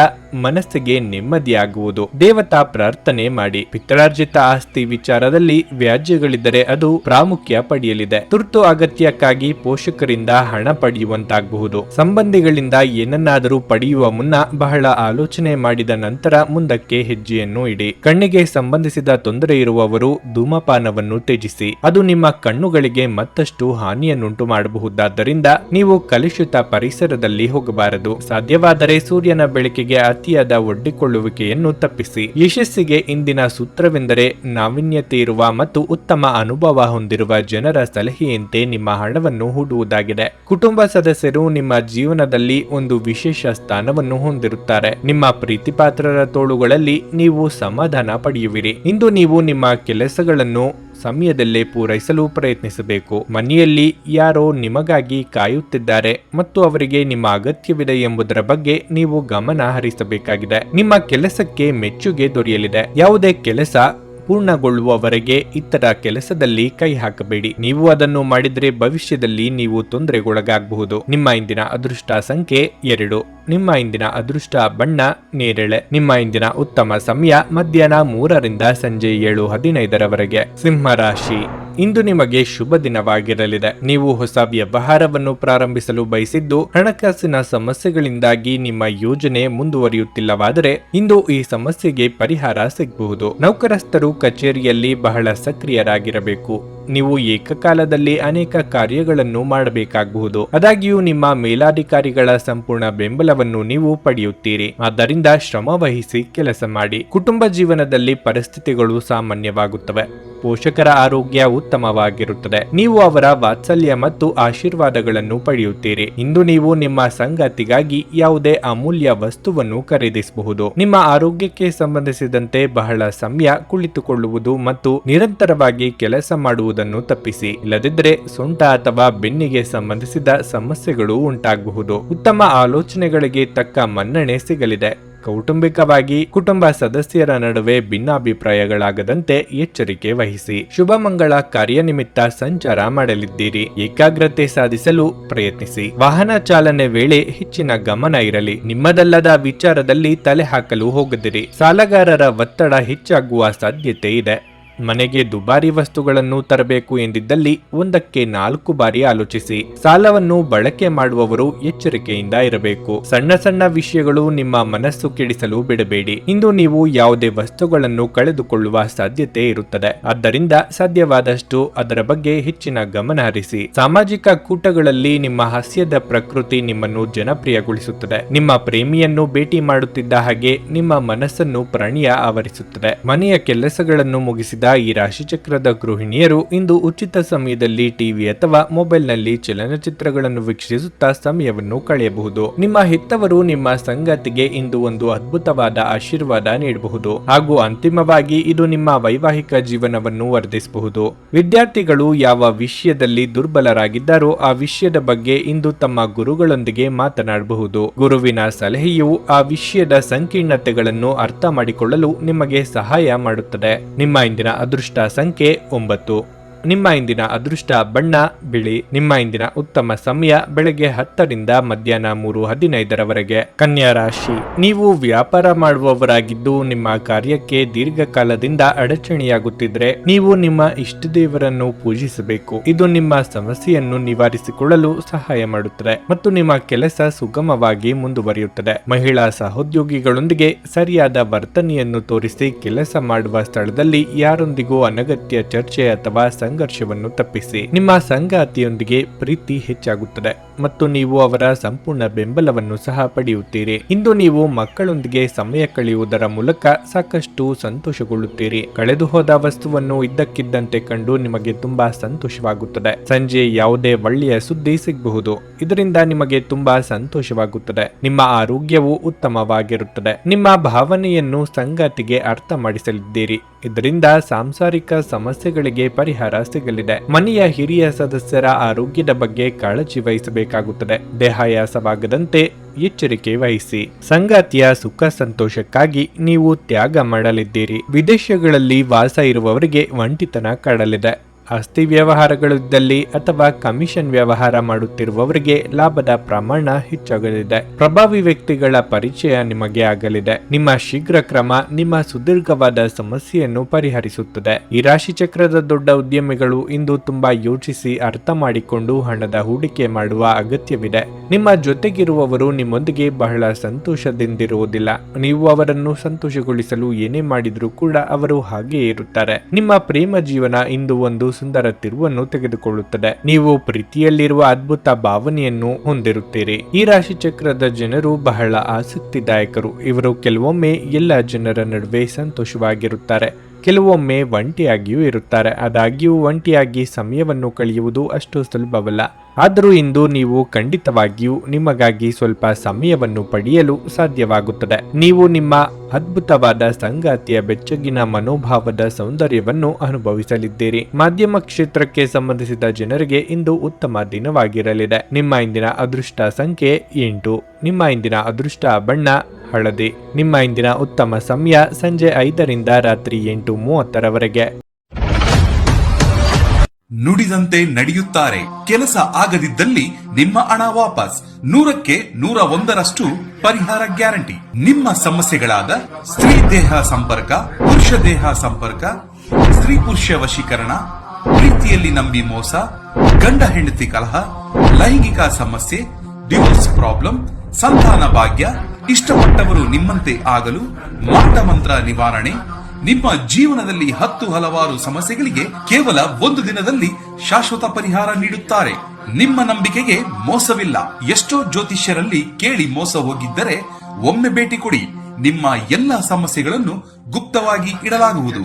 ಮನಸ್ಸಿಗೆ ನೆಮ್ಮದಿಯಾಗುವುದು. ದೇವತಾ ಪ್ರಾರ್ಥನೆ ಮಾಡಿ. ಪಿತ್ರಾರ್ಜಿತ ಆಸ್ತಿ ವಿಚಾರದಲ್ಲಿ ವ್ಯಾಜ್ಯಗಳಿದ್ದರೆ ಅದು ಪ್ರಾಮುಖ್ಯ ಪಡೆಯಲಿದೆ. ತುರ್ತು ಅಗತ್ಯಕ್ಕಾಗಿ ಪೋಷಕರಿಂದ ಹಣ ಪಡೆಯುವಂತಾಗಬಹುದು. ಸಂಬಂಧಿಗಳಿಂದ ಏನನ್ನಾದರೂ ಪಡೆಯುವ ಮುನ್ನ ಬಹಳ ಆಲೋಚನೆ ಮಾಡಿದ ನಂತರ ಮುಂದಕ್ಕೆ ಹೆಜ್ಜೆಯನ್ನು ಇಡಿ. ಕಣ್ಣಿಗೆ ಸಂಬಂಧಿಸಿದ ತೊಂದರೆ ಇರುವವರು ಧೂಮಪಾನವನ್ನು ತ್ಯಜಿಸಿ. ಅದು ನಿಮ್ಮ ಕಣ್ಣುಗಳಿಗೆ ಮತ್ತಷ್ಟು ಹಾನಿಯನ್ನುಂಟು ಮಾಡಬಹುದಾದ್ದರಿಂದ ನೀವು ಕಲುಷಿತ ಪರಿಸರದಲ್ಲಿ ಹೋಗಬಾರದು. ಸಾಧ್ಯವಾದರೆ ಸೂರ್ಯನ ಬೆಳಕಿಗೆ ಅತಿಯಾದ ಒಡ್ಡಿಕೊಳ್ಳುವಿಕೆಯನ್ನು ತಪ್ಪಿಸಿ. ಯಶಸ್ಸಿಗೆ ಇಂದಿನ ಸೂತ್ರವೆಂದರೆ ನಾವೀನ್ಯತೆ ಇರುವ ಮತ್ತು ಉತ್ತಮ ಅನುಭವ ಹೊಂದಿರುವ ಜನರ ಸಲಹೆಯಂತೆ ನಿಮ್ಮ ಹಣವನ್ನು ಹೂಡುವುದಾಗಿದೆ. ಕುಟುಂಬ ಸದಸ್ಯರು ನಿಮ್ಮ ಜೀವನದಲ್ಲಿ ಒಂದು ವಿಶೇಷ ಸ್ಥಾನವನ್ನು ಹೊಂದಿರುತ್ತಾರೆ. ನಿಮ್ಮ ಪ್ರೀತಿಪಾತ್ರರ ತೋಳುಗಳಲ್ಲಿ ನೀವು ಸಮಾಧಾನ ಪಡೆಯುವಿರಿ. ಇಂದು ನೀವು ನಿಮ್ಮ ಕೆಲಸಗಳನ್ನು ಸಮಯದಲ್ಲೇ ಪೂರೈಸಲು ಪ್ರಯತ್ನಿಸಬೇಕು. ಮನೆಯಲ್ಲಿ ಯಾರೋ ನಿಮಗಾಗಿ ಕಾಯುತ್ತಿದ್ದಾರೆ ಮತ್ತು ಅವರಿಗೆ ನಿಮ್ಮ ಅಗತ್ಯವಿದೆ ಎಂಬುದರ ಬಗ್ಗೆ ನೀವು ಗಮನ ಹರಿಸಬೇಕಾಗಿದೆ. ನಿಮ್ಮ ಕೆಲಸಕ್ಕೆ ಮೆಚ್ಚುಗೆ ದೊರೆಯಲಿದೆ. ಯಾವುದೇ ಕೆಲಸ ಪೂರ್ಣಗೊಳ್ಳುವವರೆಗೆ ಇತರ ಕೆಲಸದಲ್ಲಿ ಕೈ ಹಾಕಬೇಡಿ. ನೀವು ಅದನ್ನು ಮಾಡಿದ್ರೆ ಭವಿಷ್ಯದಲ್ಲಿ ನೀವು ತೊಂದರೆಗೊಳಗಾಗಬಹುದು. ನಿಮ್ಮ ಇಂದಿನ ಅದೃಷ್ಟ ಸಂಖ್ಯೆ 2. ನಿಮ್ಮ ಇಂದಿನ ಅದೃಷ್ಟ ಬಣ್ಣ ನೇರಳೆ. ನಿಮ್ಮ ಇಂದಿನ ಉತ್ತಮ ಸಮಯ ಮಧ್ಯಾಹ್ನ 3ರಿಂದ ಸಂಜೆ 7:15 ಸಿಂಹ ರಾಶಿ. ಇಂದು ನಿಮಗೆ ಶುಭ ದಿನವಾಗಿರಲಿದೆ. ನೀವು ಹೊಸ ವ್ಯವಹಾರವನ್ನು ಪ್ರಾರಂಭಿಸಲು ಬಯಸಿದ್ದು ಹಣಕಾಸಿನ ಸಮಸ್ಯೆಗಳಿಂದಾಗಿ ನಿಮ್ಮ ಯೋಜನೆ ಮುಂದುವರಿಯುತ್ತಿಲ್ಲವಾದರೆ ಇಂದು ಈ ಸಮಸ್ಯೆಗೆ ಪರಿಹಾರ ಸಿಗಬಹುದು. ನೌಕರಸ್ಥರು ಕಚೇರಿಯಲ್ಲಿ ಬಹಳ ಸಕ್ರಿಯರಾಗಿರಬೇಕು. ನೀವು ಏಕಕಾಲದಲ್ಲಿ ಅನೇಕ ಕಾರ್ಯಗಳನ್ನು ಮಾಡಬೇಕಾಗಬಹುದು. ಆದಾಗ್ಯೂ ನಿಮ್ಮ ಮೇಲಾಧಿಕಾರಿಗಳ ಸಂಪೂರ್ಣ ಬೆಂಬಲವನ್ನು ನೀವು ಪಡೆಯುತ್ತೀರಿ. ಆದ್ದರಿಂದ ಶ್ರಮ ವಹಿಸಿ ಕೆಲಸ ಮಾಡಿ. ಕುಟುಂಬ ಜೀವನದಲ್ಲಿ ಪರಿಸ್ಥಿತಿಗಳು ಸಾಮಾನ್ಯವಾಗುತ್ತವೆ. ಪೋಷಕರ ಆರೋಗ್ಯ ಉತ್ತಮವಾಗಿರುತ್ತದೆ. ನೀವು ಅವರ ವಾತ್ಸಲ್ಯ ಮತ್ತು ಆಶೀರ್ವಾದಗಳನ್ನು ಪಡೆಯುತ್ತೀರಿ. ಇಂದು ನೀವು ನಿಮ್ಮ ಸಂಗಾತಿಗಾಗಿ ಯಾವುದೇ ಅಮೂಲ್ಯ ವಸ್ತುವನ್ನು ಖರೀದಿಸಬಹುದು. ನಿಮ್ಮ ಆರೋಗ್ಯಕ್ಕೆ ಸಂಬಂಧಿಸಿದಂತೆ ಬಹಳ ಸಮಯ ಕುಳಿತುಕೊಳ್ಳುವುದು ಮತ್ತು ನಿರಂತರವಾಗಿ ಕೆಲಸ ಮಾಡುವುದನ್ನು ತಪ್ಪಿಸಿ. ಇಲ್ಲದಿದ್ದರೆ ಸೊಂಟ ಅಥವಾ ಬೆನ್ನಿಗೆ ಸಂಬಂಧಿಸಿದ ಸಮಸ್ಯೆಗಳು ಉಂಟಾಗಬಹುದು. ಉತ್ತಮ ಆಲೋಚನೆಗಳಿಗೆ ತಕ್ಕ ಮನ್ನಣೆ ಸಿಗಲಿದೆ. ಕೌಟುಂಬಿಕವಾಗಿ ಕುಟುಂಬ ಸದಸ್ಯರ ನಡುವೆ ಭಿನ್ನಾಭಿಪ್ರಾಯಗಳಾಗದಂತೆ ಎಚ್ಚರಿಕೆ ವಹಿಸಿ. ಶುಭ ಮಂಗಳ ಕಾರ್ಯನಿಮಿತ್ತ ಸಂಚಾರ ಮಾಡಲಿದ್ದೀರಿ. ಏಕಾಗ್ರತೆ ಸಾಧಿಸಲು ಪ್ರಯತ್ನಿಸಿ. ವಾಹನ ಚಾಲನೆ ವೇಳೆ ಹೆಚ್ಚಿನ ಗಮನ ಇರಲಿ. ನಿಮ್ಮದಲ್ಲದ ವಿಚಾರದಲ್ಲಿ ತಲೆ ಹಾಕಲು ಹೋಗದಿರಿ. ಸಾಲಗಾರರ ಒತ್ತಡ ಹೆಚ್ಚಾಗುವ ಸಾಧ್ಯತೆ ಇದೆ. ಮನೆಗೆ ದುಬಾರಿ ವಸ್ತುಗಳನ್ನು ತರಬೇಕು ಎಂದಿದ್ದಲ್ಲಿ 1ಕ್ಕೆ 4 ಬಾರಿ ಆಲೋಚಿಸಿ. ಸಾಲವನ್ನು ಬಳಕೆ ಮಾಡುವವರು ಎಚ್ಚರಿಕೆಯಿಂದ ಇರಬೇಕು. ಸಣ್ಣ ಸಣ್ಣ ವಿಷಯಗಳು ನಿಮ್ಮ ಮನಸ್ಸು ಕೆಡಿಸಲು ಬಿಡಬೇಡಿ. ಇಂದು ನೀವು ಯಾವುದೇ ವಸ್ತುಗಳನ್ನು ಕಳೆದುಕೊಳ್ಳುವ ಸಾಧ್ಯತೆ ಇರುತ್ತದೆ. ಆದ್ದರಿಂದ ಸಾಧ್ಯವಾದಷ್ಟು ಅದರ ಬಗ್ಗೆ ಹೆಚ್ಚಿನ ಗಮನ ಹರಿಸಿ. ಸಾಮಾಜಿಕ ಕೂಟಗಳಲ್ಲಿ ನಿಮ್ಮ ಹಾಸ್ಯದ ಪ್ರಕೃತಿ ನಿಮ್ಮನ್ನು ಜನಪ್ರಿಯಗೊಳಿಸುತ್ತದೆ. ನಿಮ್ಮ ಪ್ರೇಮಿಯನ್ನು ಭೇಟಿ ಮಾಡುತ್ತಿದ್ದ ಹಾಗೆ ನಿಮ್ಮ ಮನಸ್ಸನ್ನು ಪ್ರಣಯ ಆವರಿಸುತ್ತದೆ. ಮನೆಯ ಕೆಲಸಗಳನ್ನು ಮುಗಿಸಿದ ಈ ರಾಶಿಚಕ್ರದ ಗೃಹಿಣಿಯರು ಇಂದು ಉಚಿತ ಸಮಯದಲ್ಲಿ ಟಿವಿ ಅಥವಾ ಮೊಬೈಲ್ನಲ್ಲಿ ಚಲನಚಿತ್ರಗಳನ್ನು ವೀಕ್ಷಿಸುತ್ತಾ ಸಮಯವನ್ನು ಕಳೆಯಬಹುದು. ನಿಮ್ಮ ಹೆತ್ತವರು ನಿಮ್ಮ ಸಂಗಾತಿಗೆ ಇಂದು ಒಂದು ಅದ್ಭುತವಾದ ಆಶೀರ್ವಾದ ನೀಡಬಹುದು ಹಾಗೂ ಅಂತಿಮವಾಗಿ ಇದು ನಿಮ್ಮ ವೈವಾಹಿಕ ಜೀವನವನ್ನು ವರ್ಧಿಸಬಹುದು. ವಿದ್ಯಾರ್ಥಿಗಳು ಯಾವ ವಿಷಯದಲ್ಲಿ ದುರ್ಬಲರಾಗಿದ್ದಾರೋ ಆ ವಿಷಯದ ಬಗ್ಗೆ ಇಂದು ತಮ್ಮ ಗುರುಗಳೊಂದಿಗೆ ಮಾತನಾಡಬಹುದು. ಗುರುವಿನ ಸಲಹೆಯು ಆ ವಿಷಯದ ಸಂಕೀರ್ಣತೆಗಳನ್ನು ಅರ್ಥ ಮಾಡಿಕೊಳ್ಳಲು ನಿಮಗೆ ಸಹಾಯ ಮಾಡುತ್ತದೆ. ನಿಮ್ಮ ಇಂದಿನ ಅದೃಷ್ಟ ಸಂಖ್ಯೆ 9. ನಿಮ್ಮ ಇಂದಿನ ಅದೃಷ್ಟ ಬಣ್ಣ ಬಿಳಿ. ನಿಮ್ಮ ಇಂದಿನ ಉತ್ತಮ ಸಮಯ ಬೆಳಗ್ಗೆ 10ರಿಂದ ಮಧ್ಯಾಹ್ನ 3:15 ಕನ್ಯಾ ರಾಶಿ. ನೀವು ವ್ಯಾಪಾರ ಮಾಡುವವರಾಗಿದ್ದು ನಿಮ್ಮ ಕಾರ್ಯಕ್ಕೆ ದೀರ್ಘಕಾಲದಿಂದ ಅಡಚಣೆಯಾಗುತ್ತಿದ್ರೆ ನೀವು ನಿಮ್ಮ ಇಷ್ಟ ದೇವರನ್ನು ಪೂಜಿಸಬೇಕು. ಇದು ನಿಮ್ಮ ಸಮಸ್ಯೆಯನ್ನು ನಿವಾರಿಸಿಕೊಳ್ಳಲು ಸಹಾಯ ಮಾಡುತ್ತದೆ ಮತ್ತು ನಿಮ್ಮ ಕೆಲಸ ಸುಗಮವಾಗಿ ಮುಂದುವರಿಯುತ್ತದೆ. ಮಹಿಳಾ ಸಹೋದ್ಯೋಗಿಗಳೊಂದಿಗೆ ಸರಿಯಾದ ವರ್ತನೆಯನ್ನು ತೋರಿಸಿ ಕೆಲಸ ಮಾಡುವ ಸ್ಥಳದಲ್ಲಿ ಯಾರೊಂದಿಗೂ ಅನಗತ್ಯ ಚರ್ಚೆ ಅಥವಾ ಸಂಘರ್ಷವನ್ನು ತಪ್ಪಿಸಿ. ನಿಮ್ಮ ಸಂಗಾತಿಯೊಂದಿಗೆ ಪ್ರೀತಿ ಹೆಚ್ಚಾಗುತ್ತದೆ ಮತ್ತು ನೀವು ಅವರ ಸಂಪೂರ್ಣ ಬೆಂಬಲವನ್ನು ಸಹ ಪಡೆಯುತ್ತೀರಿ. ಇಂದು ನೀವು ಮಕ್ಕಳೊಂದಿಗೆ ಸಮಯ ಕಳೆಯುವುದರ ಮೂಲಕ ಸಾಕಷ್ಟು ಸಂತೋಷಗೊಳ್ಳುತ್ತೀರಿ. ಕಳೆದು ಹೋದ ವಸ್ತುವನ್ನು ಇದ್ದಕ್ಕಿದ್ದಂತೆ ಕಂಡು ನಿಮಗೆ ತುಂಬಾ ಸಂತೋಷವಾಗುತ್ತದೆ. ಸಂಜೆ ಯಾವುದೇ ಒಳ್ಳೆಯ ಸುದ್ದಿ ಸಿಗಬಹುದು. ಇದರಿಂದ ನಿಮಗೆ ತುಂಬಾ ಸಂತೋಷವಾಗುತ್ತದೆ. ನಿಮ್ಮ ಆರೋಗ್ಯವು ಉತ್ತಮವಾಗಿರುತ್ತದೆ. ನಿಮ್ಮ ಭಾವನೆಯನ್ನು ಸಂಗಾತಿಗೆ ಅರ್ಥ ಮಾಡಿಸಲಿದ್ದೀರಿ. ಇದರಿಂದ ಸಾಂಸಾರಿಕ ಸಮಸ್ಯೆಗಳಿಗೆ ಪರಿಹಾರ ಸಿಗಲಿದೆ. ಮನೆಯ ಹಿರಿಯ ಸದಸ್ಯರ ಆರೋಗ್ಯದ ಬಗ್ಗೆ ಕಾಳಜಿ ವಹಿಸಬೇಕಾಗುತ್ತದೆ. ದೇಹಾಯಾಸವಾಗದಂತೆ ಎಚ್ಚರಿಕೆ ವಹಿಸಿ. ಸಂಗಾತಿಯ ಸುಖ ಸಂತೋಷಕ್ಕಾಗಿ ನೀವು ತ್ಯಾಗ ಮಾಡಲಿದ್ದೀರಿ. ವಿದೇಶಗಳಲ್ಲಿ ವಾಸ ಇರುವವರಿಗೆ ಒಂಟಿತನ ಕಾಡಲಿದೆ. ಆಸ್ತಿ ವ್ಯವಹಾರಗಳಿದ್ದಲ್ಲಿ ಅಥವಾ ಕಮಿಷನ್ ವ್ಯವಹಾರ ಮಾಡುತ್ತಿರುವವರಿಗೆ ಲಾಭದ ಪ್ರಮಾಣ ಹೆಚ್ಚಾಗಲಿದೆ. ಪ್ರಭಾವಿ ವ್ಯಕ್ತಿಗಳ ಪರಿಚಯ ನಿಮಗೆ ಆಗಲಿದೆ. ನಿಮ್ಮ ಶೀಘ್ರ ಕ್ರಮ ನಿಮ್ಮ ಸುದೀರ್ಘವಾದ ಸಮಸ್ಯೆಯನ್ನು ಪರಿಹರಿಸುತ್ತದೆ. ಈ ರಾಶಿ ಚಕ್ರದ ದೊಡ್ಡ ಉದ್ಯಮಿಗಳು ಇಂದು ತುಂಬಾ ಯೋಚಿಸಿ ಅರ್ಥ ಮಾಡಿಕೊಂಡು ಹಣದ ಹೂಡಿಕೆ ಮಾಡುವ ಅಗತ್ಯವಿದೆ. ನಿಮ್ಮ ಜೊತೆಗಿರುವವರು ನಿಮ್ಮೊಂದಿಗೆ ಬಹಳ ಸಂತೋಷದಿಂದಿರುವುದಿಲ್ಲ. ನೀವು ಅವರನ್ನು ಸಂತೋಷಗೊಳಿಸಲು ಏನೇ ಮಾಡಿದ್ರೂ ಕೂಡ ಅವರು ಹಾಗೆಯೇ ಇರುತ್ತಾರೆ. ನಿಮ್ಮ ಪ್ರೇಮ ಜೀವನ ಇಂದು ಒಂದು ಸುಂದರ ತಿರುವನ್ನು ತೆಗೆದುಕೊಳ್ಳುತ್ತದೆ. ನೀವು ಪ್ರೀತಿಯಲ್ಲಿರುವ ಅದ್ಭುತ ಭಾವನೆಯನ್ನು ಹೊಂದಿರುತ್ತೀರಿ. ಈ ರಾಶಿ ಚಕ್ರದ ಜನರು ಬಹಳ ಆಸಕ್ತಿದಾಯಕರು. ಇವರು ಕೆಲವೊಮ್ಮೆ ಎಲ್ಲ ಜನರ ನಡುವೆ ಸಂತೋಷವಾಗಿರುತ್ತಾರೆ, ಕೆಲವೊಮ್ಮೆ ಒಂಟಿಯಾಗಿಯೂ ಇರುತ್ತಾರೆ. ಆದಾಗ್ಯೂ ಒಂಟಿಯಾಗಿ ಸಮಯವನ್ನು ಕಳೆಯುವುದು ಅಷ್ಟು ಸುಲಭವಲ್ಲ. ಆದರೂ ಇಂದು ನೀವು ಖಂಡಿತವಾಗಿಯೂ ನಿಮಗಾಗಿ ಸ್ವಲ್ಪ ಸಮಯವನ್ನು ಪಡೆಯಲು ಸಾಧ್ಯವಾಗುತ್ತದೆ. ನೀವು ನಿಮ್ಮ ಅದ್ಭುತವಾದ ಸಂಗಾತಿಯ ಬೆಚ್ಚಗಿನ ಮನೋಭಾವದ ಸೌಂದರ್ಯವನ್ನು ಅನುಭವಿಸಲಿದ್ದೀರಿ. ಮಾಧ್ಯಮ ಕ್ಷೇತ್ರಕ್ಕೆ ಸಂಬಂಧಿಸಿದ ಜನರಿಗೆ ಇಂದು ಉತ್ತಮ ದಿನವಾಗಿರಲಿದೆ. ನಿಮ್ಮ ಇಂದಿನ ಅದೃಷ್ಟ ಸಂಖ್ಯೆ 8. ನಿಮ್ಮ ಇಂದಿನ ಅದೃಷ್ಟ ಬಣ್ಣ ಹಳದಿ. ನಿಮ್ಮ ಇಂದಿನ ಉತ್ತಮ ಸಮಯ ಸಂಜೆ 5ರಿಂದ ರಾತ್ರಿ 8:30ರವರೆಗೆ. ನುಡಿದಂತೆ ನಡೆಯುತ್ತಾರೆ. ಕೆಲಸ ಆಗದಿದ್ದಲ್ಲಿ ನಿಮ್ಮ ಹಣ ವಾಪಸ್. 100ಕ್ಕೆ 101ರಷ್ಟು ಪರಿಹಾರ ಗ್ಯಾರಂಟಿ. ನಿಮ್ಮ ಸಮಸ್ಯೆಗಳಾದ ಸ್ತ್ರೀ ದೇಹ ಸಂಪರ್ಕ, ಪುರುಷ ದೇಹ ಸಂಪರ್ಕ, ಸ್ತ್ರೀ ಪುರುಷ ವಶೀಕರಣ, ಪ್ರೀತಿಯಲ್ಲಿ ನಂಬಿ ಮೋಸ, ಗಂಡ ಹೆಂಡತಿ ಕಲಹ, ಲೈಂಗಿಕ ಸಮಸ್ಯೆ, ಡಿವೋರ್ಸ್ ಪ್ರಾಬ್ಲಮ್, ಸಂತಾನ ಭಾಗ್ಯ, ಇಷ್ಟಪಟ್ಟವರು ನಿಮ್ಮಂತೆ ಆಗಲು, ಮಾಟ ಮಂತ್ರ ನಿವಾರಣೆ, ನಿಮ್ಮ ಜೀವನದಲ್ಲಿ 10 ಹಲವಾರು ಸಮಸ್ಯೆಗಳಿಗೆ ಕೇವಲ 1 ದಿನದಲ್ಲಿ ಶಾಶ್ವತ ಪರಿಹಾರ ನೀಡುತ್ತಾರೆ. ನಿಮ್ಮ ನಂಬಿಕೆಗೆ ಮೋಸವಿಲ್ಲ. ಎಷ್ಟೋ ಜ್ಯೋತಿಷ್ಯರಲ್ಲಿ ಕೇಳಿ ಮೋಸ ಹೋಗಿದ್ದರೆ ಒಮ್ಮೆ ಭೇಟಿ ಕೊಡಿ. ನಿಮ್ಮ ಎಲ್ಲ ಸಮಸ್ಯೆಗಳನ್ನು ಗುಪ್ತವಾಗಿ ಇಡಲಾಗುವುದು.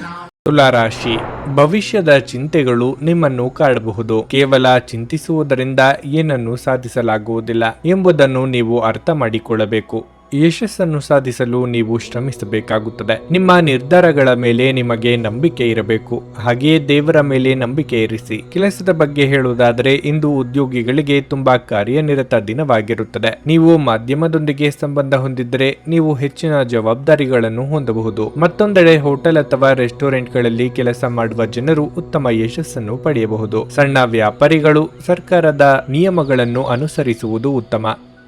ತುಲಾರಾಶಿ, ಭವಿಷ್ಯದ ಚಿಂತೆಗಳು ನಿಮ್ಮನ್ನು ಕಾಡಬಹುದು. ಕೇವಲ ಚಿಂತಿಸುವುದರಿಂದ ಏನನ್ನು ಸಾಧಿಸಲಾಗುವುದಿಲ್ಲ ಎಂಬುದನ್ನು ನೀವು ಅರ್ಥ ಮಾಡಿಕೊಳ್ಳಬೇಕು. ಯಶಸ್ಸನ್ನು ಸಾಧಿಸಲು ನೀವು ಶ್ರಮಿಸಬೇಕಾಗುತ್ತದೆ. ನಿಮ್ಮ ನಿರ್ಧಾರಗಳ ಮೇಲೆ ನಿಮಗೆ ನಂಬಿಕೆ ಇರಬೇಕು. ಹಾಗೆಯೇ ದೇವರ ಮೇಲೆ ನಂಬಿಕೆ ಇರಿಸಿ. ಕೆಲಸದ ಬಗ್ಗೆ ಹೇಳುವುದಾದರೆ ಇಂದು ಉದ್ಯೋಗಿಗಳಿಗೆ ತುಂಬಾ ಕಾರ್ಯನಿರತ ದಿನವಾಗಿರುತ್ತದೆ. ನೀವು ಮಾಧ್ಯಮದೊಂದಿಗೆ ಸಂಬಂಧ ಹೊಂದಿದ್ದರೆ ನೀವು ಹೆಚ್ಚಿನ ಜವಾಬ್ದಾರಿಗಳನ್ನು ಹೊಂದಬಹುದು. ಮತ್ತೊಂದೆಡೆ ಹೋಟೆಲ್ ಅಥವಾ ರೆಸ್ಟೋರೆಂಟ್ಗಳಲ್ಲಿ ಕೆಲಸ ಮಾಡುವ ಜನರು ಉತ್ತಮ ಯಶಸ್ಸನ್ನು ಪಡೆಯಬಹುದು. ಸಣ್ಣ ವ್ಯಾಪಾರಿಗಳು ಸರ್ಕಾರದ ನಿಯಮಗಳನ್ನು ಅನುಸರಿಸುವುದು ಉತ್ತಮ.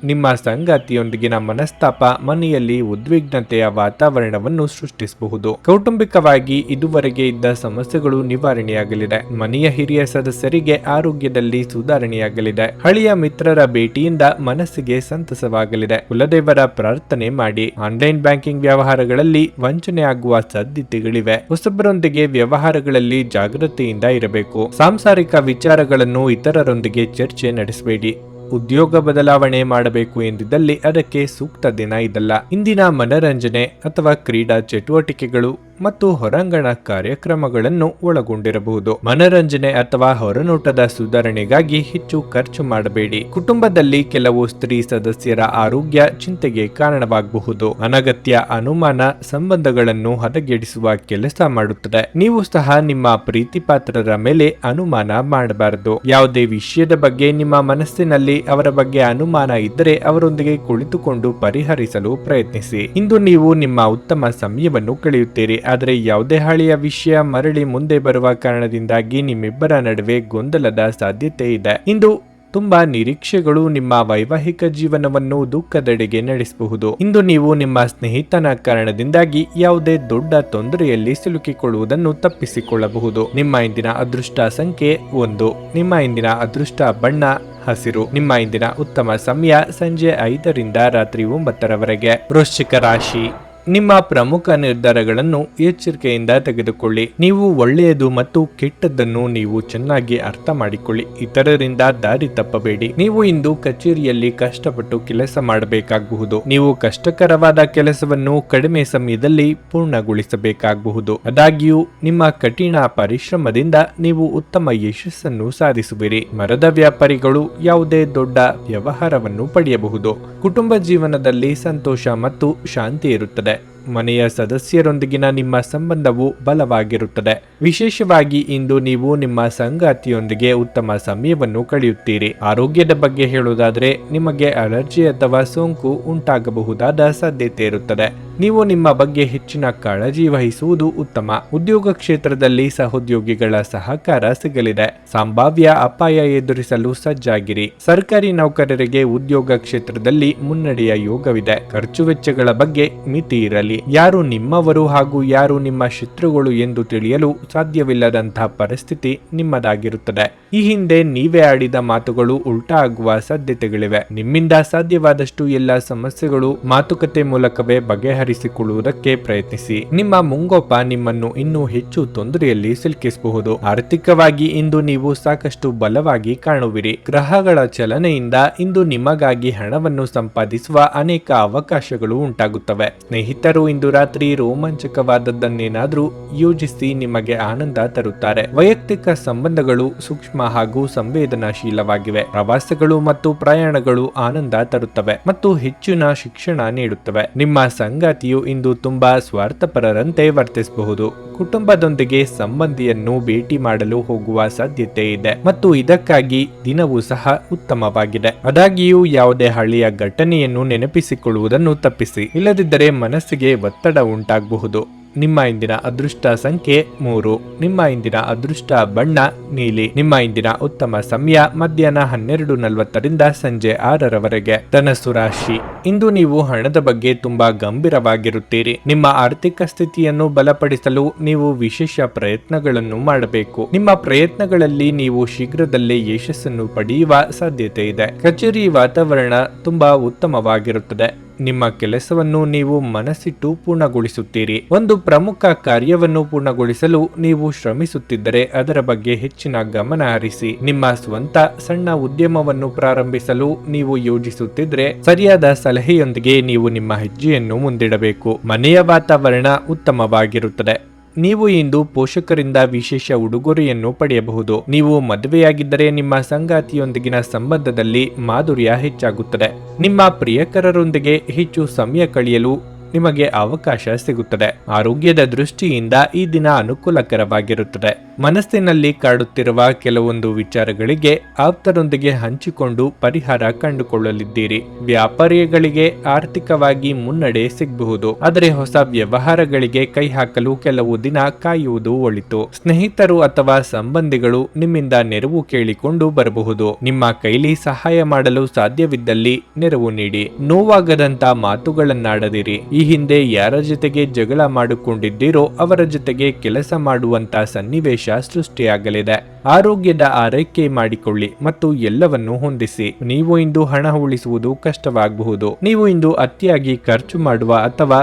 ನಿಮ್ಮ ಸಂಗಾತಿಯೊಂದಿಗಿನ ಮನಸ್ತಾಪ ಮನೆಯಲ್ಲಿ ಉದ್ವಿಗ್ನತೆಯ ವಾತಾವರಣವನ್ನು ಸೃಷ್ಟಿಸಬಹುದು. ಕೌಟುಂಬಿಕವಾಗಿ ಇದುವರೆಗೆ ಇದ್ದ ಸಮಸ್ಯೆಗಳು ನಿವಾರಣೆಯಾಗಲಿದೆ. ಮನೆಯ ಹಿರಿಯ ಸದಸ್ಯರಿಗೆ ಆರೋಗ್ಯದಲ್ಲಿ ಸುಧಾರಣೆಯಾಗಲಿದೆ. ಹಳೆಯ ಮಿತ್ರರ ಭೇಟಿಯಿಂದ ಮನಸ್ಸಿಗೆ ಸಂತಸವಾಗಲಿದೆ. ಕುಲದೇವರ ಪ್ರಾರ್ಥನೆ ಮಾಡಿ. ಆನ್ಲೈನ್ ಬ್ಯಾಂಕಿಂಗ್ ವ್ಯವಹಾರಗಳಲ್ಲಿ ವಂಚನೆ ಆಗುವ ಸಾಧ್ಯತೆಗಳಿವೆ. ಹೊಸಬರೊಂದಿಗೆ ವ್ಯವಹಾರಗಳಲ್ಲಿ ಜಾಗೃತಿಯಿಂದ ಇರಬೇಕು. ಸಾಂಸಾರಿಕ ವಿಚಾರಗಳನ್ನು ಇತರರೊಂದಿಗೆ ಚರ್ಚೆ ನಡೆಸಬೇಡಿ. ಉದ್ಯೋಗ ಬದಲಾವಣೆ ಮಾಡಬೇಕು ಎಂದಿದ್ದಲ್ಲಿ ಅದಕ್ಕೆ ಸೂಕ್ತ ದಿನ ಇದಲ್ಲ. ಇಂದಿನ ಮನರಂಜನೆ ಅಥವಾ ಕ್ರೀಡಾ ಚಟುವಟಿಕೆಗಳು ಮತ್ತು ಹೊರಾಂಗಣ ಕಾರ್ಯಕ್ರಮಗಳನ್ನು ಒಳಗೊಂಡಿರಬಹುದು. ಮನರಂಜನೆ ಅಥವಾ ಹೊರನೋಟದ ಸುಧಾರಣೆಗಾಗಿ ಹೆಚ್ಚು ಖರ್ಚು ಮಾಡಬೇಡಿ. ಕುಟುಂಬದಲ್ಲಿ ಕೆಲವು ಸ್ತ್ರೀ ಸದಸ್ಯರ ಆರೋಗ್ಯ ಚಿಂತೆಗೆ ಕಾರಣವಾಗಬಹುದು. ಅನಗತ್ಯ ಅನುಮಾನ ಸಂಬಂಧಗಳನ್ನು ಹದಗೆಡಿಸುವ ಕೆಲಸ ಮಾಡುತ್ತದೆ. ನೀವು ಸಹ ನಿಮ್ಮ ಪ್ರೀತಿ ಪಾತ್ರರ ಮೇಲೆ ಅನುಮಾನ ಮಾಡಬಾರದು. ಯಾವುದೇ ವಿಷಯದ ಬಗ್ಗೆ ನಿಮ್ಮ ಮನಸ್ಸಿನಲ್ಲಿ ಅವರ ಬಗ್ಗೆ ಅನುಮಾನ ಇದ್ದರೆ ಅವರೊಂದಿಗೆ ಕುಳಿತುಕೊಂಡು ಪರಿಹರಿಸಲು ಪ್ರಯತ್ನಿಸಿ. ಇಂದು ನೀವು ನಿಮ್ಮ ಉತ್ತಮ ಸಮಯವನ್ನು ಕಳೆಯುತ್ತೀರಿ. ಆದರೆ ಯಾವುದೇ ಹಳೆಯ ವಿಷಯ ಮರಳಿ ಮುಂದೆ ಬರುವ ಕಾರಣದಿಂದಾಗಿ ನಿಮ್ಮಿಬ್ಬರ ನಡುವೆ ಗೊಂದಲದ ಸಾಧ್ಯತೆ ಇದೆ. ಇಂದು ತುಂಬಾ ನಿರೀಕ್ಷೆಗಳು ನಿಮ್ಮ ವೈವಾಹಿಕ ಜೀವನವನ್ನು ದುಃಖದೆಡೆಗೆ ನಡೆಸಬಹುದು. ಇಂದು ನೀವು ನಿಮ್ಮ ಸ್ನೇಹಿತನ ಕಾರಣದಿಂದಾಗಿ ಯಾವುದೇ ದೊಡ್ಡ ತೊಂದರೆಯಲ್ಲಿ ಸಿಲುಕಿಕೊಳ್ಳುವುದನ್ನು ತಪ್ಪಿಸಿಕೊಳ್ಳಬಹುದು. ನಿಮ್ಮ ಇಂದಿನ ಅದೃಷ್ಟ ಸಂಖ್ಯೆ 1. ನಿಮ್ಮ ಇಂದಿನ ಅದೃಷ್ಟ ಬಣ್ಣ ಹಸಿರು. ನಿಮ್ಮ ಇಂದಿನ ಉತ್ತಮ ಸಮಯ ಸಂಜೆ 5ರಿಂದ ರಾತ್ರಿ 9ರವರೆಗೆ. ವೃಶ್ಚಿಕ ರಾಶಿ, ನಿಮ್ಮ ಪ್ರಮುಖ ನಿರ್ಧಾರಗಳನ್ನು ಎಚ್ಚರಿಕೆಯಿಂದ ತೆಗೆದುಕೊಳ್ಳಿ. ನೀವು ಒಳ್ಳೆಯದು ಮತ್ತು ಕೆಟ್ಟದ್ದನ್ನು ನೀವು ಚೆನ್ನಾಗಿ ಅರ್ಥ ಮಾಡಿಕೊಳ್ಳಿ. ಇತರರಿಂದ ದಾರಿ ತಪ್ಪಬೇಡಿ. ನೀವು ಇಂದು ಕಚೇರಿಯಲ್ಲಿ ಕಷ್ಟಪಟ್ಟು ಕೆಲಸ ಮಾಡಬೇಕಾಗಬಹುದು. ನೀವು ಕಷ್ಟಕರವಾದ ಕೆಲಸವನ್ನು ಕಡಿಮೆ ಸಮಯದಲ್ಲಿ ಪೂರ್ಣಗೊಳಿಸಬೇಕಾಗಬಹುದು. ಆದಾಗ್ಯೂ ನಿಮ್ಮ ಕಠಿಣ ಪರಿಶ್ರಮದಿಂದ ನೀವು ಉತ್ತಮ ಯಶಸ್ಸನ್ನು ಸಾಧಿಸುವಿರಿ. ಮರದ ವ್ಯಾಪಾರಿಗಳು ಯಾವುದೇ ದೊಡ್ಡ ವ್ಯವಹಾರವನ್ನು ಪಡೆಯಬಹುದು. ಕುಟುಂಬ ಜೀವನದಲ್ಲಿ ಸಂತೋಷ ಮತ್ತು ಶಾಂತಿ ಇರುತ್ತದೆ. ಮನೆಯ ಸದಸ್ಯರೊಂದಿಗಿನ ನಿಮ್ಮ ಸಂಬಂಧವು ಬಲವಾಗಿರುತ್ತದೆ. ವಿಶೇಷವಾಗಿ ಇಂದು ನೀವು ನಿಮ್ಮ ಸಂಗಾತಿಯೊಂದಿಗೆ ಉತ್ತಮ ಸಮಯವನ್ನು ಕಳೆಯುತ್ತೀರಿ. ಆರೋಗ್ಯದ ಬಗ್ಗೆ ಹೇಳುವುದಾದರೆ ನಿಮಗೆ ಅಲರ್ಜಿ ಅಥವಾ ಸೋಂಕು ಉಂಟಾಗಬಹುದಾದ ಸಾಧ್ಯತೆ ಇರುತ್ತದೆ. ನೀವು ನಿಮ್ಮ ಬಗ್ಗೆ ಹೆಚ್ಚಿನ ಕಾಳಜಿ ವಹಿಸುವುದು ಉತ್ತಮ. ಉದ್ಯೋಗ ಕ್ಷೇತ್ರದಲ್ಲಿ ಸಹೋದ್ಯೋಗಿಗಳ ಸಹಕಾರ ಸಿಗಲಿದೆ. ಸಂಭಾವ್ಯ ಅಪಾಯ ಎದುರಿಸಲು ಸಜ್ಜಾಗಿರಿ. ಸರ್ಕಾರಿ ನೌಕರರಿಗೆ ಉದ್ಯೋಗ ಕ್ಷೇತ್ರದಲ್ಲಿ ಮುನ್ನಡೆಯ ಯೋಗವಿದೆ. ಖರ್ಚು ವೆಚ್ಚಗಳ ಬಗ್ಗೆ ಮಿತಿ ಇರಲಿ. ಯಾರು ನಿಮ್ಮವರು ಹಾಗೂ ಯಾರು ನಿಮ್ಮ ಶತ್ರುಗಳು ಎಂದು ತಿಳಿಯಲು ಸಾಧ್ಯವಿಲ್ಲದಂತಹ ಪರಿಸ್ಥಿತಿ ನಿಮ್ಮದಾಗಿರುತ್ತದೆ. ಈ ಹಿಂದೆ ನೀವೇ ಆಡಿದ ಮಾತುಗಳು ಉಲ್ಟಾ ಆಗುವ ಸಾಧ್ಯತೆಗಳಿವೆ. ನಿಮ್ಮಿಂದ ಸಾಧ್ಯವಾದಷ್ಟು ಎಲ್ಲ ಸಮಸ್ಯೆಗಳು ಮಾತುಕತೆ ಮೂಲಕವೇ ಬಗೆಹರಿಸಿಕೊಳ್ಳುವುದಕ್ಕೆ ಪ್ರಯತ್ನಿಸಿ. ನಿಮ್ಮ ಮುಂಗೋಪ ನಿಮ್ಮನ್ನು ಇನ್ನೂ ಹೆಚ್ಚು ತೊಂದರೆಯಲ್ಲಿ ಸಿಲುಕಿಸಬಹುದು. ಆರ್ಥಿಕವಾಗಿ ಇಂದು ನೀವು ಸಾಕಷ್ಟು ಬಲವಾಗಿ ಕಾಣುವಿರಿ. ಗ್ರಹಗಳ ಚಲನೆಯಿಂದ ಇಂದು ನಿಮಗಾಗಿ ಹಣವನ್ನು ಸಂಪಾದಿಸುವ ಅನೇಕ ಅವಕಾಶಗಳು ಉಂಟಾಗುತ್ತವೆ. ಸ್ನೇಹಿತರು ಪ್ರೇಮಿಗಳು ಇಂದು ರಾತ್ರಿ ರೋಮಾಂಚಕವಾದದ್ದನ್ನೇನಾದ್ರೂ ಯೋಜಿಸಿ ನಿಮಗೆ ಆನಂದ ತರುತ್ತಾರೆ. ವೈಯಕ್ತಿಕ ಸಂಬಂಧಗಳು ಸೂಕ್ಷ್ಮ ಹಾಗೂ ಸಂವೇದನಾಶೀಲವಾಗಿವೆ. ಪ್ರವಾಸಗಳು ಮತ್ತು ಪ್ರಯಾಣಗಳು ಆನಂದ ತರುತ್ತವೆ ಮತ್ತು ಹೆಚ್ಚಿನ ಶಿಕ್ಷಣ ನೀಡುತ್ತವೆ. ನಿಮ್ಮ ಸಂಗಾತಿಯು ಇಂದು ತುಂಬಾ ಸ್ವಾರ್ಥಪರರಂತೆ ವರ್ತಿಸಬಹುದು. ಕುಟುಂಬದೊಂದಿಗೆ ಸಂಬಂಧಿಯನ್ನು ಭೇಟಿ ಮಾಡಲು ಹೋಗುವ ಸಾಧ್ಯತೆ ಇದೆ ಮತ್ತು ಇದಕ್ಕಾಗಿ ದಿನವೂ ಸಹ ಉತ್ತಮವಾಗಿದೆ. ಆದಾಗ್ಯೂ ಯಾವುದೇ ಹಳೆಯ ಘಟನೆಯನ್ನು ನೆನಪಿಸಿಕೊಳ್ಳುವುದನ್ನು ತಪ್ಪಿಸಿ, ಇಲ್ಲದಿದ್ದರೆ ಮನಸ್ಸಿಗೆ ಒತ್ತಡ ಉಂಟಾಗಬಹುದು. ನಿಮ್ಮ ಇಂದಿನ ಅದೃಷ್ಟ ಸಂಖ್ಯೆ 3. ನಿಮ್ಮ ಇಂದಿನ ಅದೃಷ್ಟ ಬಣ್ಣ ನೀಲಿ. ನಿಮ್ಮ ಇಂದಿನ ಉತ್ತಮ ಸಮಯ ಮಧ್ಯಾಹ್ನ 12:40 ಸಂಜೆ 6 ಧನಸ್ಸು ರಾಶಿ. ಇಂದು ನೀವು ಹಣದ ಬಗ್ಗೆ ತುಂಬಾ ಗಂಭೀರವಾಗಿರುತ್ತೀರಿ. ನಿಮ್ಮ ಆರ್ಥಿಕ ಸ್ಥಿತಿಯನ್ನು ಬಲಪಡಿಸಲು ನೀವು ವಿಶೇಷ ಪ್ರಯತ್ನಗಳನ್ನು ಮಾಡಬೇಕು. ನಿಮ್ಮ ಪ್ರಯತ್ನಗಳಲ್ಲಿ ನೀವು ಶೀಘ್ರದಲ್ಲೇ ಯಶಸ್ಸನ್ನು ಪಡೆಯುವ ಸಾಧ್ಯತೆ ಇದೆ. ಕಚೇರಿ ವಾತಾವರಣ ತುಂಬಾ ಉತ್ತಮವಾಗಿರುತ್ತದೆ. ನಿಮ್ಮ ಕೆಲಸವನ್ನು ನೀವು ಮನಸ್ಸಿಟ್ಟು ಪೂರ್ಣಗೊಳಿಸುತ್ತೀರಿ. ಒಂದು ಪ್ರಮುಖ ಕಾರ್ಯವನ್ನು ಪೂರ್ಣಗೊಳಿಸಲು ನೀವು ಶ್ರಮಿಸುತ್ತಿದ್ದರೆ ಅದರ ಬಗ್ಗೆ ಹೆಚ್ಚಿನ ಗಮನ ಹರಿಸಿ. ನಿಮ್ಮ ಸ್ವಂತ ಸಣ್ಣ ಉದ್ಯಮವನ್ನು ಪ್ರಾರಂಭಿಸಲು ನೀವು ಯೋಜಿಸುತ್ತಿದ್ರೆ ಸರಿಯಾದ ಸಲಹೆಯೊಂದಿಗೆ ನೀವು ನಿಮ್ಮ ಹೆಜ್ಜೆಯನ್ನು ಮುಂದಿಡಬೇಕು. ಮನೆಯ ವಾತಾವರಣ ಉತ್ತಮವಾಗಿರುತ್ತದೆ. ನೀವು ಇಂದು ಪೋಷಕರಿಂದ ವಿಶೇಷ ಉಡುಗೊರೆಯನ್ನು ಪಡೆಯಬಹುದು. ನೀವು ಮದುವೆಯಾಗಿದ್ದರೆ ನಿಮ್ಮ ಸಂಗಾತಿಯೊಂದಿಗಿನ ಸಂಬಂಧದಲ್ಲಿ ಮಾಧುರ್ಯ ಹೆಚ್ಚಾಗುತ್ತದೆ. ನಿಮ್ಮ ಪ್ರಿಯಕರರೊಂದಿಗೆ ಹೆಚ್ಚು ಸಮಯ ಕಳೆಯಲು ನಿಮಗೆ ಅವಕಾಶ ಸಿಗುತ್ತದೆ. ಆರೋಗ್ಯದ ದೃಷ್ಟಿಯಿಂದ ಈ ದಿನ ಅನುಕೂಲಕರವಾಗಿರುತ್ತದೆ. ಮನಸ್ಸಿನಲ್ಲಿ ಕಾಡುತ್ತಿರುವ ಕೆಲವೊಂದು ವಿಚಾರಗಳಿಗೆ ಆಪ್ತರೊಂದಿಗೆ ಹಂಚಿಕೊಂಡು ಪರಿಹಾರ ಕಂಡುಕೊಳ್ಳಲಿದ್ದೀರಿ. ವ್ಯಾಪಾರಿಗಳಿಗೆ ಆರ್ಥಿಕವಾಗಿ ಮುನ್ನಡೆ ಸಿಗಬಹುದು, ಆದರೆ ಹೊಸ ವ್ಯವಹಾರಗಳಿಗೆ ಕೈ ಹಾಕಲು ಕೆಲವು ದಿನ ಕಾಯುವುದು ಒಳಿತು. ಸ್ನೇಹಿತರು ಅಥವಾ ಸಂಬಂಧಿಗಳು ನಿಮ್ಮಿಂದ ನೆರವು ಕೇಳಿಕೊಂಡು ಬರಬಹುದು. ನಿಮ್ಮ ಕೈಲಿ ಸಹಾಯ ಮಾಡಲು ಸಾಧ್ಯವಿದ್ದಲ್ಲಿ ನೆರವು ನೀಡಿ. ನೋವಾಗದಂತ ಮಾತುಗಳನ್ನಾಡದಿರಿ. ಈ ಹಿಂದೆ ಯಾರ ಜೊತೆಗೆ ಜಗಳ ಮಾಡಿಕೊಂಡಿದ್ದೀರೋ ಅವರ ಜೊತೆಗೆ ಕೆಲಸ ಮಾಡುವಂತ ಸನ್ನಿವೇಶ ಸೃಷ್ಟಿಯಾಗಲಿದೆ. ಆರೋಗ್ಯದ ಆರೈಕೆ ಮಾಡಿಕೊಳ್ಳಿ ಮತ್ತು ಎಲ್ಲವನ್ನು ಹೊಂದಿಸಿ. ನೀವು ಇಂದು ಹಣ ಉಳಿಸುವುದು ಕಷ್ಟವಾಗಬಹುದು. ನೀವು ಇಂದು ಅತಿಯಾಗಿ ಖರ್ಚು ಮಾಡುವ ಅಥವಾ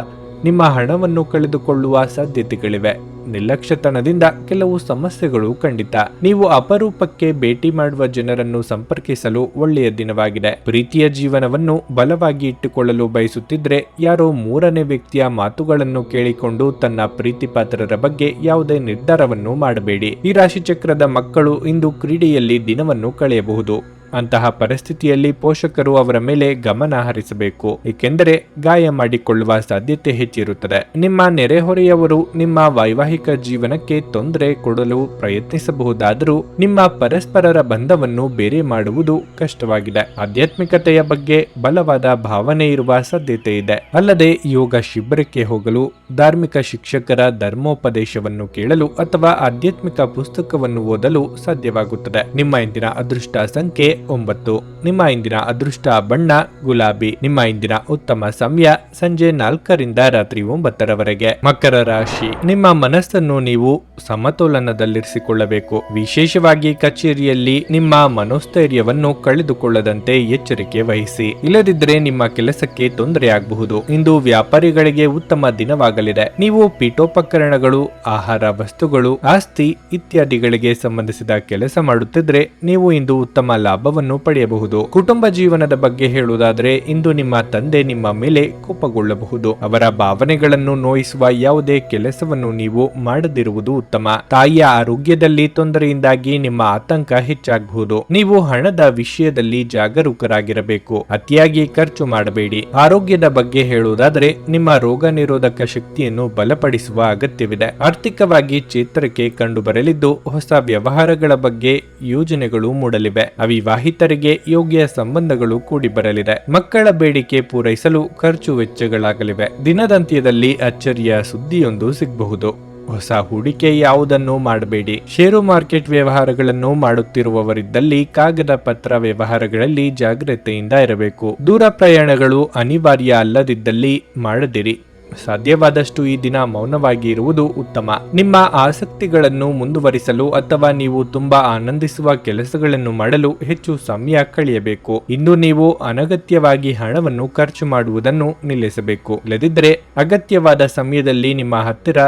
ನಿಮ್ಮ ಹಣವನ್ನು ಕಳೆದುಕೊಳ್ಳುವ ಸಾಧ್ಯತೆಗಳಿವೆ. ನಿರ್ಲಕ್ಷ್ಯತನದಿಂದ ಕೆಲವು ಸಮಸ್ಯೆಗಳು ಖಂಡಿತ. ನೀವು ಅಪರೂಪಕ್ಕೆ ಭೇಟಿ ಮಾಡುವ ಜನರನ್ನು ಸಂಪರ್ಕಿಸಲು ಒಳ್ಳೆಯ ದಿನವಾಗಿದೆ. ಪ್ರೀತಿಯ ಜೀವನವನ್ನು ಬಲವಾಗಿ ಇಟ್ಟುಕೊಳ್ಳಲು ಬಯಸುತ್ತಿದ್ರೆ ಯಾರೋ ಮೂರನೇ ವ್ಯಕ್ತಿಯ ಮಾತುಗಳನ್ನು ಕೇಳಿಕೊಂಡು ತನ್ನ ಪ್ರೀತಿ ಪಾತ್ರರ ಬಗ್ಗೆ ಯಾವುದೇ ನಿರ್ಧಾರವನ್ನು ಮಾಡಬೇಡಿ. ಈ ರಾಶಿಚಕ್ರದ ಮಕ್ಕಳು ಇಂದು ಕ್ರೀಡೆಯಲ್ಲಿ ದಿನವನ್ನು ಕಳೆಯಬಹುದು. ಅಂತಹ ಪರಿಸ್ಥಿತಿಯಲ್ಲಿ ಪೋಷಕರು ಅವರ ಮೇಲೆ ಗಮನ ಹರಿಸಬೇಕು, ಏಕೆಂದರೆ ಗಾಯ ಮಾಡಿಕೊಳ್ಳುವ ಸಾಧ್ಯತೆ ಹೆಚ್ಚಿರುತ್ತದೆ. ನಿಮ್ಮ ನೆರೆಹೊರೆಯವರು ನಿಮ್ಮ ವೈವಾಹಿಕ ಜೀವನಕ್ಕೆ ತೊಂದರೆ ಕೊಡಲು ಪ್ರಯತ್ನಿಸಬಹುದಾದರೂ ನಿಮ್ಮ ಪರಸ್ಪರರ ಬಂಧವನ್ನು ಬೇರೆ ಮಾಡುವುದು ಕಷ್ಟವಾಗಿದೆ. ಆಧ್ಯಾತ್ಮಿಕತೆಯ ಬಗ್ಗೆ ಬಲವಾದ ಭಾವನೆ ಇರುವ ಸಾಧ್ಯತೆ ಇದೆ. ಅಲ್ಲದೆ ಯೋಗ ಶಿಬಿರಕ್ಕೆ ಹೋಗಲು, ಧಾರ್ಮಿಕ ಶಿಕ್ಷಕರ ಧರ್ಮೋಪದೇಶವನ್ನು ಕೇಳಲು ಅಥವಾ ಆಧ್ಯಾತ್ಮಿಕ ಪುಸ್ತಕವನ್ನು ಓದಲು ಸಾಧ್ಯವಾಗುತ್ತದೆ. ನಿಮ್ಮ ಇಂದಿನ ಅದೃಷ್ಟ ಸಂಖ್ಯೆ 9. ನಿಮ್ಮ ಇಂದಿನ ಅದೃಷ್ಟ ಬಣ್ಣ ಗುಲಾಬಿ. ನಿಮ್ಮ ಇಂದಿನ ಉತ್ತಮ ಸಮಯ ಸಂಜೆ 4 ರಾತ್ರಿ 9 ಮಕರ ರಾಶಿ. ನಿಮ್ಮ ಮನಸ್ಸನ್ನು ನೀವು ಸಮತೋಲನದಲ್ಲಿರಿಸಿಕೊಳ್ಳಬೇಕು. ವಿಶೇಷವಾಗಿ ಕಚೇರಿಯಲ್ಲಿ ನಿಮ್ಮ ಮನೋಸ್ಥೈರ್ಯವನ್ನು ಕಳೆದುಕೊಳ್ಳದಂತೆ ಎಚ್ಚರಿಕೆ ವಹಿಸಿ, ಇಲ್ಲದಿದ್ದರೆ ನಿಮ್ಮ ಕೆಲಸಕ್ಕೆ ತೊಂದರೆಯಾಗಬಹುದು. ಇಂದು ವ್ಯಾಪಾರಿಗಳಿಗೆ ಉತ್ತಮ ದಿನವಾಗಲಿದೆ. ನೀವು ಪೀಠೋಪಕರಣಗಳು, ಆಹಾರ ವಸ್ತುಗಳು, ಆಸ್ತಿ ಇತ್ಯಾದಿಗಳಿಗೆ ಸಂಬಂಧಿಸಿದ ಕೆಲಸ ಮಾಡುತ್ತಿದ್ರೆ ನೀವು ಇಂದು ಉತ್ತಮ ಲಾಭವನ್ನು ಪಡೆಯಬಹುದು. ಕುಟುಂಬ ಜೀವನದ ಬಗ್ಗೆ ಹೇಳುವುದಾದರೆ ಇಂದು ನಿಮ್ಮ ತಂದೆ ನಿಮ್ಮ ಮೇಲೆ ಕೋಪಗೊಳ್ಳಬಹುದು. ಅವರ ಭಾವನೆಗಳನ್ನು ನೋಯಿಸುವ ಯಾವುದೇ ಕೆಲಸವನ್ನು ನೀವು ಮಾಡದಿರುವುದು ಉತ್ತಮ. ತಾಯಿಯ ಆರೋಗ್ಯದಲ್ಲಿ ತೊಂದರೆಯಿಂದಾಗಿ ನಿಮ್ಮ ಆತಂಕ ಹೆಚ್ಚಾಗಬಹುದು. ನೀವು ಹಣದ ವಿಷಯದಲ್ಲಿ ಜಾಗರೂಕರಾಗಿರಬೇಕು. ಅತಿಯಾಗಿ ಖರ್ಚು ಮಾಡಬೇಡಿ. ಆರೋಗ್ಯದ ಬಗ್ಗೆ ಹೇಳುವುದಾದರೆ ನಿಮ್ಮ ರೋಗ ನಿರೋಧಕ ಶಕ್ತಿಯನ್ನು ಬಲಪಡಿಸುವ ಅಗತ್ಯವಿದೆ. ಆರ್ಥಿಕವಾಗಿ ಚೇತರಿಕೆ ಕಂಡು ಬರಲಿದ್ದು ಹೊಸ ವ್ಯವಹಾರಗಳ ಬಗ್ಗೆ ಯೋಜನೆಗಳು ಮೂಡಲಿವೆ. ಅವಿವಾಹಿತರಿಗೆ ಯೋಗ್ಯ ಸಂಬಂಧಗಳು ಕೂಡಿ ಬರಲಿದೆ. ಮಕ್ಕಳ ಬೇಡಿಕೆ ಪೂರೈಸಲು ಖರ್ಚು ವೆಚ್ಚಗಳಾಗಲಿವೆ. ದಿನದಂತ್ಯದಲ್ಲಿ ಅಚ್ಚರಿಯ ಸುದ್ದಿಯೊಂದು ಸಿಗಬಹುದು. ಹೊಸ ಹೂಡಿಕೆ ಯಾವುದನ್ನು ಮಾಡಬೇಡಿ. ಷೇರು ಮಾರ್ಕೆಟ್ ವ್ಯವಹಾರಗಳನ್ನು ಮಾಡುತ್ತಿರುವವರಿದ್ದಲ್ಲಿ ಕಾಗದ ಪತ್ರ ವ್ಯವಹಾರಗಳಲ್ಲಿ ಜಾಗ್ರತೆಯಿಂದ ಇರಬೇಕು. ದೂರ ಪ್ರಯಾಣಗಳು ಅನಿವಾರ್ಯ ಅಲ್ಲದಿದ್ದಲ್ಲಿ ಮಾಡದಿರಿ. ಸಾಧ್ಯವಾದಷ್ಟು ಈ ದಿನ ಮೌನವಾಗಿ ಇರುವುದು ಉತ್ತಮ. ನಿಮ್ಮ ಆಸಕ್ತಿಗಳನ್ನು ಮುಂದುವರಿಸಲು ಅಥವಾ ನೀವು ತುಂಬಾ ಆನಂದಿಸುವ ಕೆಲಸಗಳನ್ನು ಮಾಡಲು ಹೆಚ್ಚು ಸಮಯ ಕಳೆಯಬೇಕು. ಇಂದು ನೀವು ಅನಗತ್ಯವಾಗಿ ಹಣವನ್ನು ಖರ್ಚು ಮಾಡುವುದನ್ನು ನಿಲ್ಲಿಸಬೇಕು. ಇಲ್ಲದಿದ್ದರೆ ಅಗತ್ಯವಾದ ಸಮಯದಲ್ಲಿ ನಿಮ್ಮ ಹತ್ತಿರ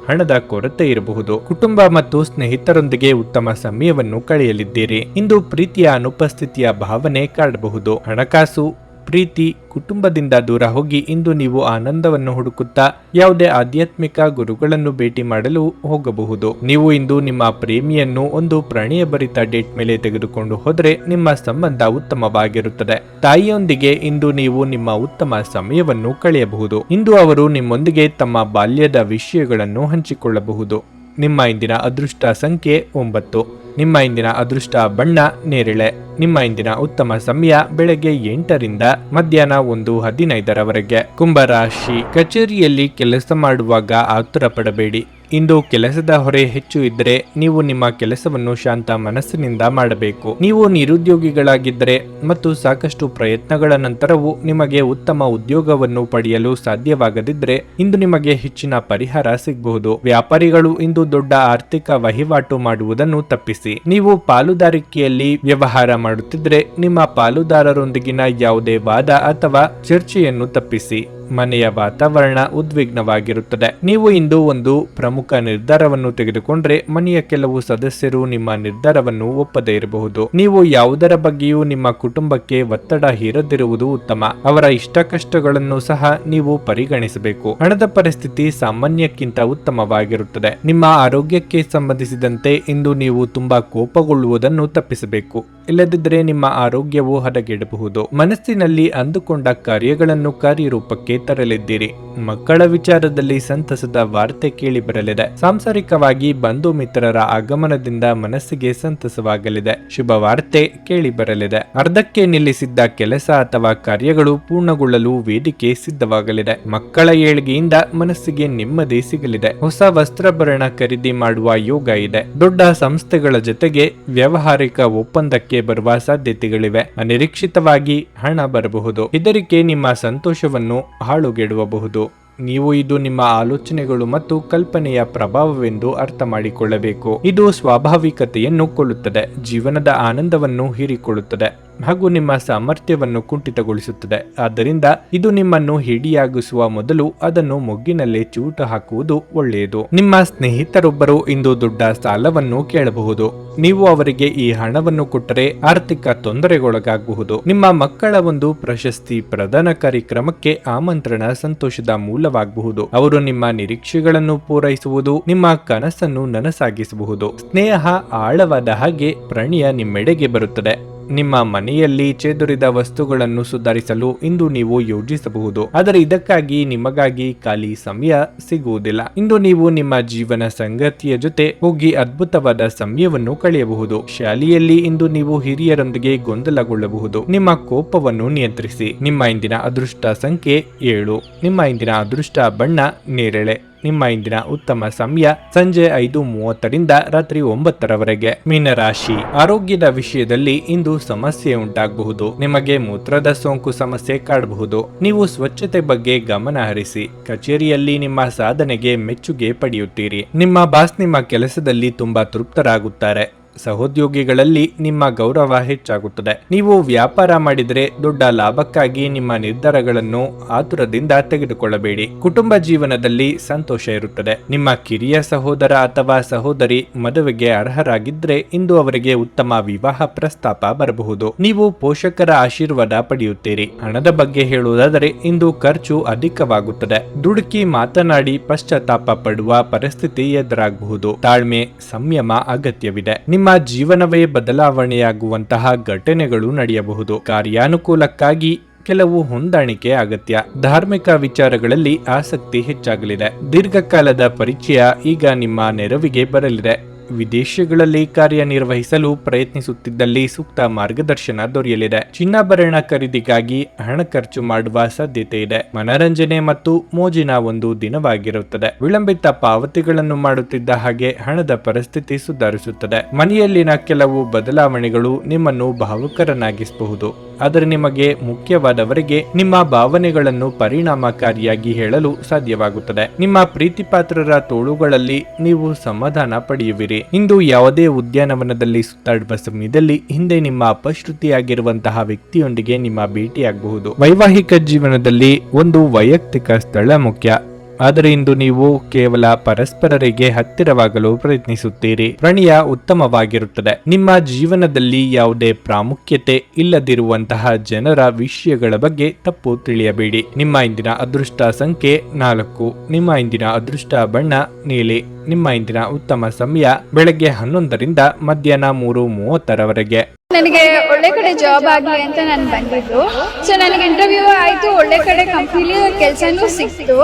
ಹಣದ ಕೊರತೆ ಇರಬಹುದು. ಕುಟುಂಬ ಮತ್ತು ಸ್ನೇಹಿತರೊಂದಿಗೆ ಉತ್ತಮ ಸಮಯವನ್ನು ಕಳೆಯಲಿದ್ದೀರಿ. ಇಂದು ಪ್ರೀತಿಯ ಅನುಪಸ್ಥಿತಿಯ ಭಾವನೆ ಕಾಡಬಹುದು. ಹಣಕಾಸು ಪ್ರೀತಿ, ಕುಟುಂಬದಿಂದ ದೂರ ಹೋಗಿ ಇಂದು ನೀವು ಆನಂದವನ್ನು ಹುಡುಕುತ್ತಾ ಯಾವುದೇ ಆಧ್ಯಾತ್ಮಿಕ ಗುರುಗಳನ್ನು ಭೇಟಿ ಮಾಡಲು ಹೋಗಬಹುದು. ನೀವು ಇಂದು ನಿಮ್ಮ ಪ್ರೇಮಿಯನ್ನು ಒಂದು ಪ್ರಣಯಭರಿತ ಡೇಟ್ ಮೇಲೆ ತೆಗೆದುಕೊಂಡು ಹೋದರೆ ನಿಮ್ಮ ಸಂಬಂಧ ಉತ್ತಮವಾಗಿರುತ್ತದೆ. ತಾಯಿಯೊಂದಿಗೆ ಇಂದು ನೀವು ನಿಮ್ಮ ಉತ್ತಮ ಸಮಯವನ್ನು ಕಳೆಯಬಹುದು. ಇಂದು ಅವರು ನಿಮ್ಮೊಂದಿಗೆ ತಮ್ಮ ಬಾಲ್ಯದ ವಿಷಯಗಳನ್ನು ಹಂಚಿಕೊಳ್ಳಬಹುದು. ನಿಮ್ಮ ಇಂದಿನ ಅದೃಷ್ಟ ಸಂಖ್ಯೆ 9. ನಿಮ್ಮ ಇಂದಿನ ಅದೃಷ್ಟ ಬಣ್ಣ ನೇರಳೆ. ನಿಮ್ಮ ಇಂದಿನ ಉತ್ತಮ ಸಮಯ ಬೆಳಗ್ಗೆ 8 ರಿಂದ ಮಧ್ಯಾಹ್ನ 1:15 ಕುಂಭರಾಶಿ. ಕಚೇರಿಯಲ್ಲಿ ಕೆಲಸ ಮಾಡುವಾಗ ಆತುರ ಪಡಬೇಡಿ. ಇಂದು ಕೆಲಸದ ಹೊರೆ ಹೆಚ್ಚು ಇದ್ದರೆ ನೀವು ನಿಮ್ಮ ಕೆಲಸವನ್ನು ಶಾಂತ ಮನಸ್ಸಿನಿಂದ ಮಾಡಬೇಕು. ನೀವು ನಿರುದ್ಯೋಗಿಗಳಾಗಿದ್ದರೆ ಮತ್ತು ಸಾಕಷ್ಟು ಪ್ರಯತ್ನಗಳ ನಂತರವೂ ನಿಮಗೆ ಉತ್ತಮ ಉದ್ಯೋಗವನ್ನು ಪಡೆಯಲು ಸಾಧ್ಯವಾಗದಿದ್ದರೆ ಇಂದು ನಿಮಗೆ ಹೆಚ್ಚಿನ ಪರಿಹಾರ ಸಿಗಬಹುದು. ವ್ಯಾಪಾರಿಗಳು ಇಂದು ದೊಡ್ಡ ಆರ್ಥಿಕ ವಹಿವಾಟು ಮಾಡುವುದನ್ನು ತಪ್ಪಿಸಿ. ನೀವು ಪಾಲುದಾರಿಕೆಯಲ್ಲಿ ವ್ಯವಹಾರ ಮಾಡುತ್ತಿದ್ದರೆ ನಿಮ್ಮ ಪಾಲುದಾರರೊಂದಿಗಿನ ಯಾವುದೇ ವಾದ ಅಥವಾ ಚರ್ಚೆಯನ್ನು ತಪ್ಪಿಸಿ. ಮನೆಯ ವಾತಾವರಣ ಉದ್ವಿಗ್ನವಾಗಿರುತ್ತದೆ. ನೀವು ಇಂದು ಒಂದು ಪ್ರಮುಖ ನಿರ್ಧಾರವನ್ನು ತೆಗೆದುಕೊಂಡ್ರೆ ಮನೆಯ ಕೆಲವು ಸದಸ್ಯರು ನಿಮ್ಮ ನಿರ್ಧಾರವನ್ನು ಒಪ್ಪದೇ ಇರಬಹುದು. ನೀವು ಯಾವುದರ ಬಗ್ಗೆಯೂ ನಿಮ್ಮ ಕುಟುಂಬಕ್ಕೆ ಒತ್ತಡ ಹೇರದಿರುವುದು ಉತ್ತಮ. ಅವರ ಇಷ್ಟ ಕಷ್ಟಗಳನ್ನು ಸಹ ನೀವು ಪರಿಗಣಿಸಬೇಕು. ಹಣದ ಪರಿಸ್ಥಿತಿ ಸಾಮಾನ್ಯಕ್ಕಿಂತ ಉತ್ತಮವಾಗಿರುತ್ತದೆ. ನಿಮ್ಮ ಆರೋಗ್ಯಕ್ಕೆ ಸಂಬಂಧಿಸಿದಂತೆ ಇಂದು ನೀವು ತುಂಬಾ ಕೋಪಗೊಳ್ಳುವುದನ್ನು ತಪ್ಪಿಸಬೇಕು. ಇಲ್ಲದಿದ್ದರೆ ನಿಮ್ಮ ಆರೋಗ್ಯವು ಹದಗೆಡಬಹುದು. ಮನಸ್ಸಿನಲ್ಲಿ ಅಂದುಕೊಂಡ ಕಾರ್ಯಗಳನ್ನು ಕಾರ್ಯರೂಪಕ್ಕೆ ತರಲಿದ್ದೀರಿ. ಮಕ್ಕಳ ವಿಚಾರದಲ್ಲಿ ಸಂತಸದ ವಾರ್ತೆ ಕೇಳಿ ಬರಲಿದೆ. ಸಾಂಸಾರಿಕವಾಗಿ ಬಂಧು ಮಿತ್ರರ ಆಗಮನದಿಂದ ಮನಸ್ಸಿಗೆ ಸಂತಸವಾಗಲಿದೆ. ಶುಭ ವಾರ್ತೆ ಕೇಳಿ ಬರಲಿದೆ. ಅರ್ಧಕ್ಕೆ ನಿಲ್ಲಿಸಿದ್ದ ಕೆಲಸ ಅಥವಾ ಕಾರ್ಯಗಳು ಪೂರ್ಣಗೊಳ್ಳಲು ವೇದಿಕೆ ಸಿದ್ಧವಾಗಲಿದೆ. ಮಕ್ಕಳ ಏಳಿಗೆಯಿಂದ ಮನಸ್ಸಿಗೆ ನೆಮ್ಮದಿ ಸಿಗಲಿದೆ. ಹೊಸ ವಸ್ತ್ರಾಭರಣ ಖರೀದಿ ಮಾಡುವ ಯೋಗ ಇದೆ. ದೊಡ್ಡ ಸಂಸ್ಥೆಗಳ ಜೊತೆಗೆ ವ್ಯಾವಹಾರಿಕ ಒಪ್ಪಂದಕ್ಕೆ ಬರುವ ಸಾಧ್ಯತೆಗಳಿವೆ. ಅನಿರೀಕ್ಷಿತವಾಗಿ ಹಣ ಬರಬಹುದು. ಹೆದರಿಕೆ ನಿಮ್ಮ ಸಂತೋಷವನ್ನು ಹಾಳುಗೆಡುವಬಹುದು. ನೀವು ಇದು ನಿಮ್ಮ ಆಲೋಚನೆಗಳು ಮತ್ತು ಕಲ್ಪನೆಯ ಪ್ರಭಾವವೆಂದು ಅರ್ಥ ಮಾಡಿಕೊಳ್ಳಬೇಕು. ಇದು ಸ್ವಾಭಾವಿಕತೆಯನ್ನು ಕೊಲ್ಲುತ್ತದೆ, ಜೀವನದ ಆನಂದವನ್ನು ಹೀರಿಕೊಳ್ಳುತ್ತದೆ ಹಾಗೂ ನಿಮ್ಮ ಸಾಮರ್ಥ್ಯವನ್ನು ಕುಂಠಿತಗೊಳಿಸುತ್ತದೆ. ಆದ್ದರಿಂದ ಇದು ನಿಮ್ಮನ್ನು ಹಿಡಿಯಾಗಿಸುವ ಮೊದಲು ಅದನ್ನು ಮೊಗ್ಗಿನಲ್ಲೇ ಚೂಟು ಹಾಕುವುದು ಒಳ್ಳೆಯದು. ನಿಮ್ಮ ಸ್ನೇಹಿತರೊಬ್ಬರು ಇಂದು ದೊಡ್ಡ ಸಾಲವನ್ನು ಕೇಳಬಹುದು. ನೀವು ಅವರಿಗೆ ಈ ಹಣವನ್ನು ಕೊಟ್ಟರೆ ಆರ್ಥಿಕ ತೊಂದರೆಗೊಳಗಾಗಬಹುದು. ನಿಮ್ಮ ಮಕ್ಕಳ ಒಂದು ಪ್ರಶಸ್ತಿ ಪ್ರದಾನ ಕಾರ್ಯಕ್ರಮಕ್ಕೆ ಆಮಂತ್ರಣ ಸಂತೋಷದ ಮೂಲವಾಗಬಹುದು. ಅವರು ನಿಮ್ಮ ನಿರೀಕ್ಷೆಗಳನ್ನು ಪೂರೈಸುವುದು ನಿಮ್ಮ ಕನಸನ್ನು ನನಸಾಗಿಸಬಹುದು. ಸ್ನೇಹ ಆಳವಾದ ಹಾಗೆ ಪ್ರಣಯ ನಿಮ್ಮೆಡೆಗೆ ಬರುತ್ತದೆ. ನಿಮ್ಮ ಮನೆಯಲ್ಲಿ ಚೇದುರಿದ ವಸ್ತುಗಳನ್ನು ಸುಧಾರಿಸಲು ಇಂದು ನೀವು ಯೋಜಿಸಬಹುದು. ಆದರೆ ಇದಕ್ಕಾಗಿ ನಿಮಗಾಗಿ ಖಾಲಿ ಸಮಯ ಸಿಗುವುದಿಲ್ಲ. ಇಂದು ನೀವು ನಿಮ್ಮ ಜೀವನ ಸಂಗಾತಿಯ ಜೊತೆ ಹೋಗಿ ಅದ್ಭುತವಾದ ಸಮಯವನ್ನು ಕಳೆಯಬಹುದು. ಶಾಲೆಯಲ್ಲಿ ಇಂದು ನೀವು ಹಿರಿಯರೊಂದಿಗೆ ಗೊಂದಲಗೊಳ್ಳಬಹುದು. ನಿಮ್ಮ ಕೋಪವನ್ನು ನಿಯಂತ್ರಿಸಿ. ನಿಮ್ಮ ಇಂದಿನ ಅದೃಷ್ಟ ಸಂಖ್ಯೆ 7. ನಿಮ್ಮ ಇಂದಿನ ಅದೃಷ್ಟ ಬಣ್ಣ ನೇರಳೆ. ನಿಮ್ಮ ಇಂದಿನ ಉತ್ತಮ ಸಮಯ ಸಂಜೆ 5:30 ರಿಂದ ರಾತ್ರಿ 9:00 ಮೀನರಾಶಿ. ಆರೋಗ್ಯದ ವಿಷಯದಲ್ಲಿ ಇಂದು ಸಮಸ್ಯೆ ಉಂಟಾಗಬಹುದು. ನಿಮಗೆ ಮೂತ್ರದ ಸೋಂಕು ಸಮಸ್ಯೆ ಕಾಡಬಹುದು. ನೀವು ಸ್ವಚ್ಛತೆ ಬಗ್ಗೆ ಗಮನ ಹರಿಸಿ. ಕಚೇರಿಯಲ್ಲಿ ನಿಮ್ಮ ಸಾಧನೆಗೆ ಮೆಚ್ಚುಗೆ ಪಡೆಯುತ್ತೀರಿ. ನಿಮ್ಮ ಬಾಸ್ ನಿಮ್ಮ ಕೆಲಸದಲ್ಲಿ ತುಂಬಾ ತೃಪ್ತರಾಗುತ್ತಾರೆ. ಸಹೋದ್ಯೋಗಿಗಳಲ್ಲಿ ನಿಮ್ಮ ಗೌರವ ಹೆಚ್ಚಾಗುತ್ತದೆ. ನೀವು ವ್ಯಾಪಾರ ಮಾಡಿದರೆ ದೊಡ್ಡ ಲಾಭಕ್ಕಾಗಿ ನಿಮ್ಮ ನಿರ್ಧಾರಗಳನ್ನು ಆತುರದಿಂದ ತೆಗೆದುಕೊಳ್ಳಬೇಡಿ. ಕುಟುಂಬ ಜೀವನದಲ್ಲಿ ಸಂತೋಷ ಇರುತ್ತದೆ. ನಿಮ್ಮ ಕಿರಿಯ ಸಹೋದರ ಅಥವಾ ಸಹೋದರಿ ಮದುವೆಗೆ ಅರ್ಹರಾಗಿದ್ದರೆ ಇಂದು ಅವರಿಗೆ ಉತ್ತಮ ವಿವಾಹ ಪ್ರಸ್ತಾಪ ಬರಬಹುದು. ನೀವು ಪೋಷಕರ ಆಶೀರ್ವಾದ ಪಡೆಯುತ್ತೀರಿ. ಹಣದ ಬಗ್ಗೆ ಹೇಳುವುದಾದರೆ ಇಂದು ಖರ್ಚು ಅಧಿಕವಾಗುತ್ತದೆ. ದುಡುಕಿ ಮಾತನಾಡಿ ಪಶ್ಚಾತ್ತಾಪ ಪಡುವ ಪರಿಸ್ಥಿತಿ ಎದುರಾಗಬಹುದು. ತಾಳ್ಮೆ ಸಂಯಮ ಅಗತ್ಯವಿದೆ. ನಿಮ್ಮ ಜೀವನವೇ ಬದಲಾವಣೆಯಾಗುವಂತಹ ಘಟನೆಗಳು ನಡೆಯಬಹುದು. ಕಾರ್ಯಾನುಕೂಲಕ್ಕಾಗಿ ಕೆಲವು ಹೊಂದಾಣಿಕೆ ಅಗತ್ಯ. ಧಾರ್ಮಿಕ ವಿಚಾರಗಳಲ್ಲಿ ಆಸಕ್ತಿ ಹೆಚ್ಚಾಗಲಿದೆ. ದೀರ್ಘಕಾಲದ ಪರಿಚಯ ಈಗ ನಿಮ್ಮ ನೆರವಿಗೆ ಬರಲಿದೆ. ವಿದೇಶಗಳಲ್ಲಿ ಕಾರ್ಯನಿರ್ವಹಿಸಲು ಪ್ರಯತ್ನಿಸುತ್ತಿದ್ದಲ್ಲಿ ಸೂಕ್ತ ಮಾರ್ಗದರ್ಶನ ದೊರೆಯಲಿದೆ. ಚಿನ್ನಾಭರಣ ಖರೀದಿಗಾಗಿ ಹಣ ಖರ್ಚು ಮಾಡುವ ಸಾಧ್ಯತೆ ಇದೆ. ಮನರಂಜನೆ ಮತ್ತು ಮೋಜಿನ ಒಂದು ದಿನವಾಗಿರುತ್ತದೆ. ವಿಳಂಬಿತ ಪಾವತಿಗಳನ್ನು ಮಾಡುತ್ತಿದ್ದ ಹಾಗೆ ಹಣದ ಪರಿಸ್ಥಿತಿ ಸುಧಾರಿಸುತ್ತದೆ. ಮನೆಯಲ್ಲಿನ ಕೆಲವು ಬದಲಾವಣೆಗಳು ನಿಮ್ಮನ್ನು ಭಾವುಕರನ್ನಾಗಿಸಬಹುದು. ಆದರೆ ನಿಮಗೆ ಮುಖ್ಯವಾದವರಿಗೆ ನಿಮ್ಮ ಭಾವನೆಗಳನ್ನು ಪರಿಣಾಮಕಾರಿಯಾಗಿ ಹೇಳಲು ಸಾಧ್ಯವಾಗುತ್ತದೆ. ನಿಮ್ಮ ಪ್ರೀತಿಪಾತ್ರರ ತೋಳುಗಳಲ್ಲಿ ನೀವು ಸಮಾಧಾನ ಪಡೆಯುವಿರಿ. ಇಂದು ಯಾವುದೇ ಉದ್ಯಾನವನದಲ್ಲಿ ಸುತ್ತಾಡುವ ಸಮಯದಲ್ಲಿ ಹಿಂದೆ ನಿಮ್ಮ ಅಪಶ್ರುತಿಯಾಗಿರುವಂತಹ ವ್ಯಕ್ತಿಯೊಂದಿಗೆ ನಿಮ್ಮ ಭೇಟಿಯಾಗಬಹುದು. ವೈವಾಹಿಕ ಜೀವನದಲ್ಲಿ ಒಂದು ವೈಯಕ್ತಿಕ ಸ್ಥಳ ಮುಖ್ಯ. ಆದರೆ ಇಂದು ನೀವು ಕೇವಲ ಪರಸ್ಪರರಿಗೆ ಹತ್ತಿರವಾಗಲು ಪ್ರಯತ್ನಿಸುತ್ತೀರಿ. ಪ್ರಣಯ ಉತ್ತಮವಾಗಿರುತ್ತದೆ. ನಿಮ್ಮ ಜೀವನದಲ್ಲಿ ಯಾವುದೇ ಪ್ರಾಮುಖ್ಯತೆ ಇಲ್ಲದಿರುವಂತಹ ಜನರ ವಿಷಯಗಳ ಬಗ್ಗೆ ತಪ್ಪು ತಿಳಿಯಬೇಡಿ. ನಿಮ್ಮ ಇಂದಿನ ಅದೃಷ್ಟ ಸಂಖ್ಯೆ 4. ನಿಮ್ಮ ಇಂದಿನ ಅದೃಷ್ಟ ಬಣ್ಣ ನೀಲಿ. ನಿಮ್ಮ ಇಂದಿನ ಉತ್ತಮ ಸಮಯ ಬೆಳಗ್ಗೆ 11ರಿಂದ ಮಧ್ಯಾಹ್ನ 3:30ರವರೆಗೆ. ನನಗೆ ಒಳ್ಳೆ ಕಡೆ ಜಾಬ್ ಆಗಲಿ ಅಂತ ನಾನು ಬಂದಿದ್ದು. ಸೊ ನನಗೆ ಇಂಟರ್ವ್ಯೂ ಆಯ್ತು, ಒಳ್ಳೆ ಕಡೆ ಕಂಪ್ನಿಲಿ ಕೆಲಸನೂ ಸಿಕ್ತು.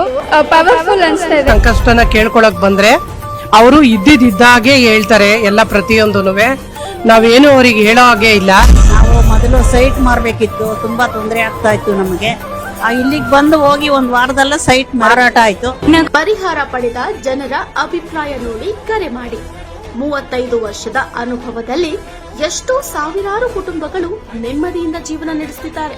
ಪವರ್ಫುಲ್ ಅನ್ಸ್ತಾ ಇದೆ. ಸಂಕಷ್ಟನ ಕೇಳ್ಕೊಳಕ್ ಬಂದ್ರೆ ಅವರು ಇದ್ದಿದ್ದಾಗೆ ಹೇಳ್ತಾರೆ ಎಲ್ಲ ಪ್ರತಿಯೊಂದೂನುವೆ. ನಾವೇನು ಅವ್ರಿಗೆ ಹೇಳೋ ಹಾಗೆ ಇಲ್ಲ. ನಾವು ಮೊದಲು ಸೈಟ್ ಮಾರ್ಬೇಕಿತ್ತು, ತುಂಬಾ ತೊಂದರೆ ಆಗ್ತಾ ಇತ್ತು ನಮಗೆ. ಇಲ್ಲಿಗೆ ಬಂದು ಹೋಗಿ ಒಂದು ವಾರದಲ್ಲ ಸೈಟ್ ಮಾರಾಟ ಆಯ್ತು. ಪರಿಹಾರ ಪಡೆದ ಜನರ ಅಭಿಪ್ರಾಯ ನೋಡಿ ಕರೆ ಮಾಡಿ. 35 ವರ್ಷದ ಅನುಭವದಲ್ಲಿ ಎಷ್ಟೋ ಸಾವಿರಾರು ಕುಟುಂಬಗಳು ನೆಮ್ಮದಿಯಿಂದ ಜೀವನ ನಡೆಸುತ್ತಿದ್ದಾರೆ.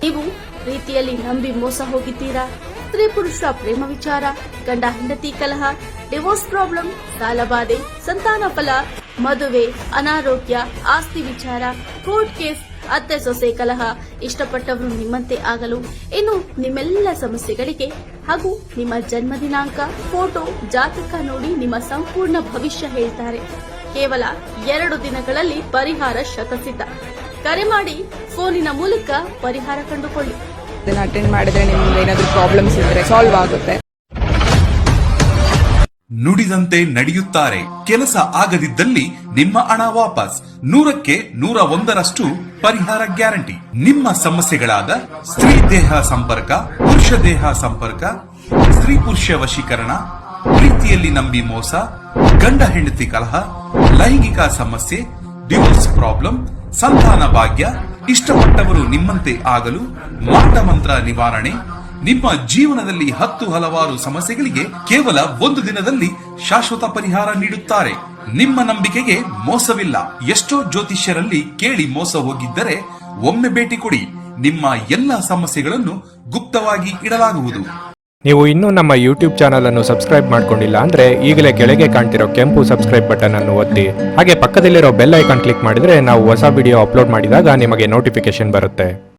ನೀವು ಪ್ರೀತಿಯಲ್ಲಿ ನಂಬಿ ಮೋಸ ಹೋಗಿದ್ದೀರಾ? ಸ್ತ್ರೀ ಪುರುಷ ಪ್ರೇಮ ವಿಚಾರ, ಗಂಡ ಹೆಂಡತಿ ಕಲಹ, ಡಿವೋರ್ಸ್ ಪ್ರಾಬ್ಲಮ್, ಸಾಲಬಾಧೆ, ಸಂತಾನ ಫಲ, ಮದುವೆ, ಅನಾರೋಗ್ಯ, ಆಸ್ತಿ ವಿಚಾರ, ಕೋರ್ಟ್ ಕೇಸ್, ಅತ್ತೆ ಸೊಸೆ ಕಲಹ, ಇಷ್ಟಪಟ್ಟವರು ನಿಮ್ಮಂತೆ ಆಗಲು, ಇನ್ನು ನಿಮ್ಮೆಲ್ಲ ಸಮಸ್ಯೆಗಳಿಗೆ ಹಾಗೂ ನಿಮ್ಮ ಜನ್ಮ ದಿನಾಂಕ, ಫೋಟೋ, ಜಾತಕ ನೋಡಿ ನಿಮ್ಮ ಸಂಪೂರ್ಣ ಭವಿಷ್ಯ ಹೇಳ್ತಾರೆ. ಕೇವಲ 2 ದಿನಗಳಲ್ಲಿ ಪರಿಹಾರ ಶತಸಿದ್ಧ. ಕರೆ ಮಾಡಿ ಫೋನಿನ ಮೂಲಕ ಪರಿಹಾರ ಕಂಡುಕೊಳ್ಳಿ. ಅಟೆಂಡ್ ಮಾಡಿದ್ರೆ ನಿಮ್ಗೆ ಏನಾದ್ರು ಪ್ರಾಬ್ಲಮ್ಸ್ ಇದ್ರೆ ಸಾಲ್ವ್ ಆಗುತ್ತೆ. ನುಡಿದಂತೆ ನಡೆಯುತ್ತಾರೆ. ಕೆಲಸ ಆಗದಿದ್ದಲ್ಲಿ ನಿಮ್ಮ ಹಣ ವಾಪಸ್. 100ಕ್ಕೆ 101ರಷ್ಟು ಪರಿಹಾರ ಗ್ಯಾರಂಟಿ. ನಿಮ್ಮ ಸಮಸ್ಯೆಗಳಾದ ಸ್ತ್ರೀ ದೇಹ ಸಂಪರ್ಕ, ಪುರುಷ ದೇಹ ಸಂಪರ್ಕ, ಸ್ತ್ರೀ ಪುರುಷ ವಶೀಕರಣ, ಪ್ರೀತಿಯಲ್ಲಿ ನಂಬಿ ಮೋಸ, ಗಂಡ ಹೆಂಡತಿ ಕಲಹ, ಲೈಂಗಿಕ ಸಮಸ್ಯೆ, ಡಿವೋರ್ಸ್ ಪ್ರಾಬ್ಲಮ್, ಸಂತಾನ ಭಾಗ್ಯ, ಇಷ್ಟಪಟ್ಟವರು ನಿಮ್ಮಂತೆ ಆಗಲು, ಮಾಟ ಮಂತ್ರ ನಿವಾರಣೆ, ನಿಮ್ಮ ಜೀವನದಲ್ಲಿ 10 ಹಲವಾರು ಸಮಸ್ಯೆಗಳಿಗೆ ಕೇವಲ 1 ದಿನದಲ್ಲಿ ಶಾಶ್ವತ ಪರಿಹಾರ ನೀಡುತ್ತಾರೆ. ನಿಮ್ಮ ನಂಬಿಕೆಗೆ ಮೋಸವಿಲ್ಲ. ಎಷ್ಟೋ ಜ್ಯೋತಿಷ್ಯರಲ್ಲಿ ಕೇಳಿ ಮೋಸ ಹೋಗಿದ್ದರೆ ಒಮ್ಮೆ ಭೇಟಿ ಕೊಡಿ. ನಿಮ್ಮ ಎಲ್ಲ ಸಮಸ್ಯೆಗಳನ್ನು ಗುಪ್ತವಾಗಿ ಇಡಲಾಗುವುದು. ನೀವು ಇನ್ನೂ ನಮ್ಮ ಯೂಟ್ಯೂಬ್ ಚಾನಲ್ ಅನ್ನು ಸಬ್ಸ್ಕ್ರೈಬ್ ಮಾಡ್ಕೊಂಡಿಲ್ಲ ಅಂದ್ರೆ ಈಗಲೇ ಕೆಳಗೆ ಕಾಣ್ತಿರೋ ಕೆಂಪು ಸಬ್ಸ್ಕ್ರೈಬ್ ಬಟನ್ ಅನ್ನು ಒತ್ತಿ. ಹಾಗೆ ಪಕ್ಕದಲ್ಲಿರೋ ಬೆಲ್ ಐಕಾನ್ ಕ್ಲಿಕ್ ಮಾಡಿದ್ರೆ ನಾವು ಹೊಸ ವಿಡಿಯೋ ಅಪ್ಲೋಡ್ ಮಾಡಿದಾಗ ನಿಮಗೆ ನೋಟಿಫಿಕೇಶನ್ ಬರುತ್ತೆ.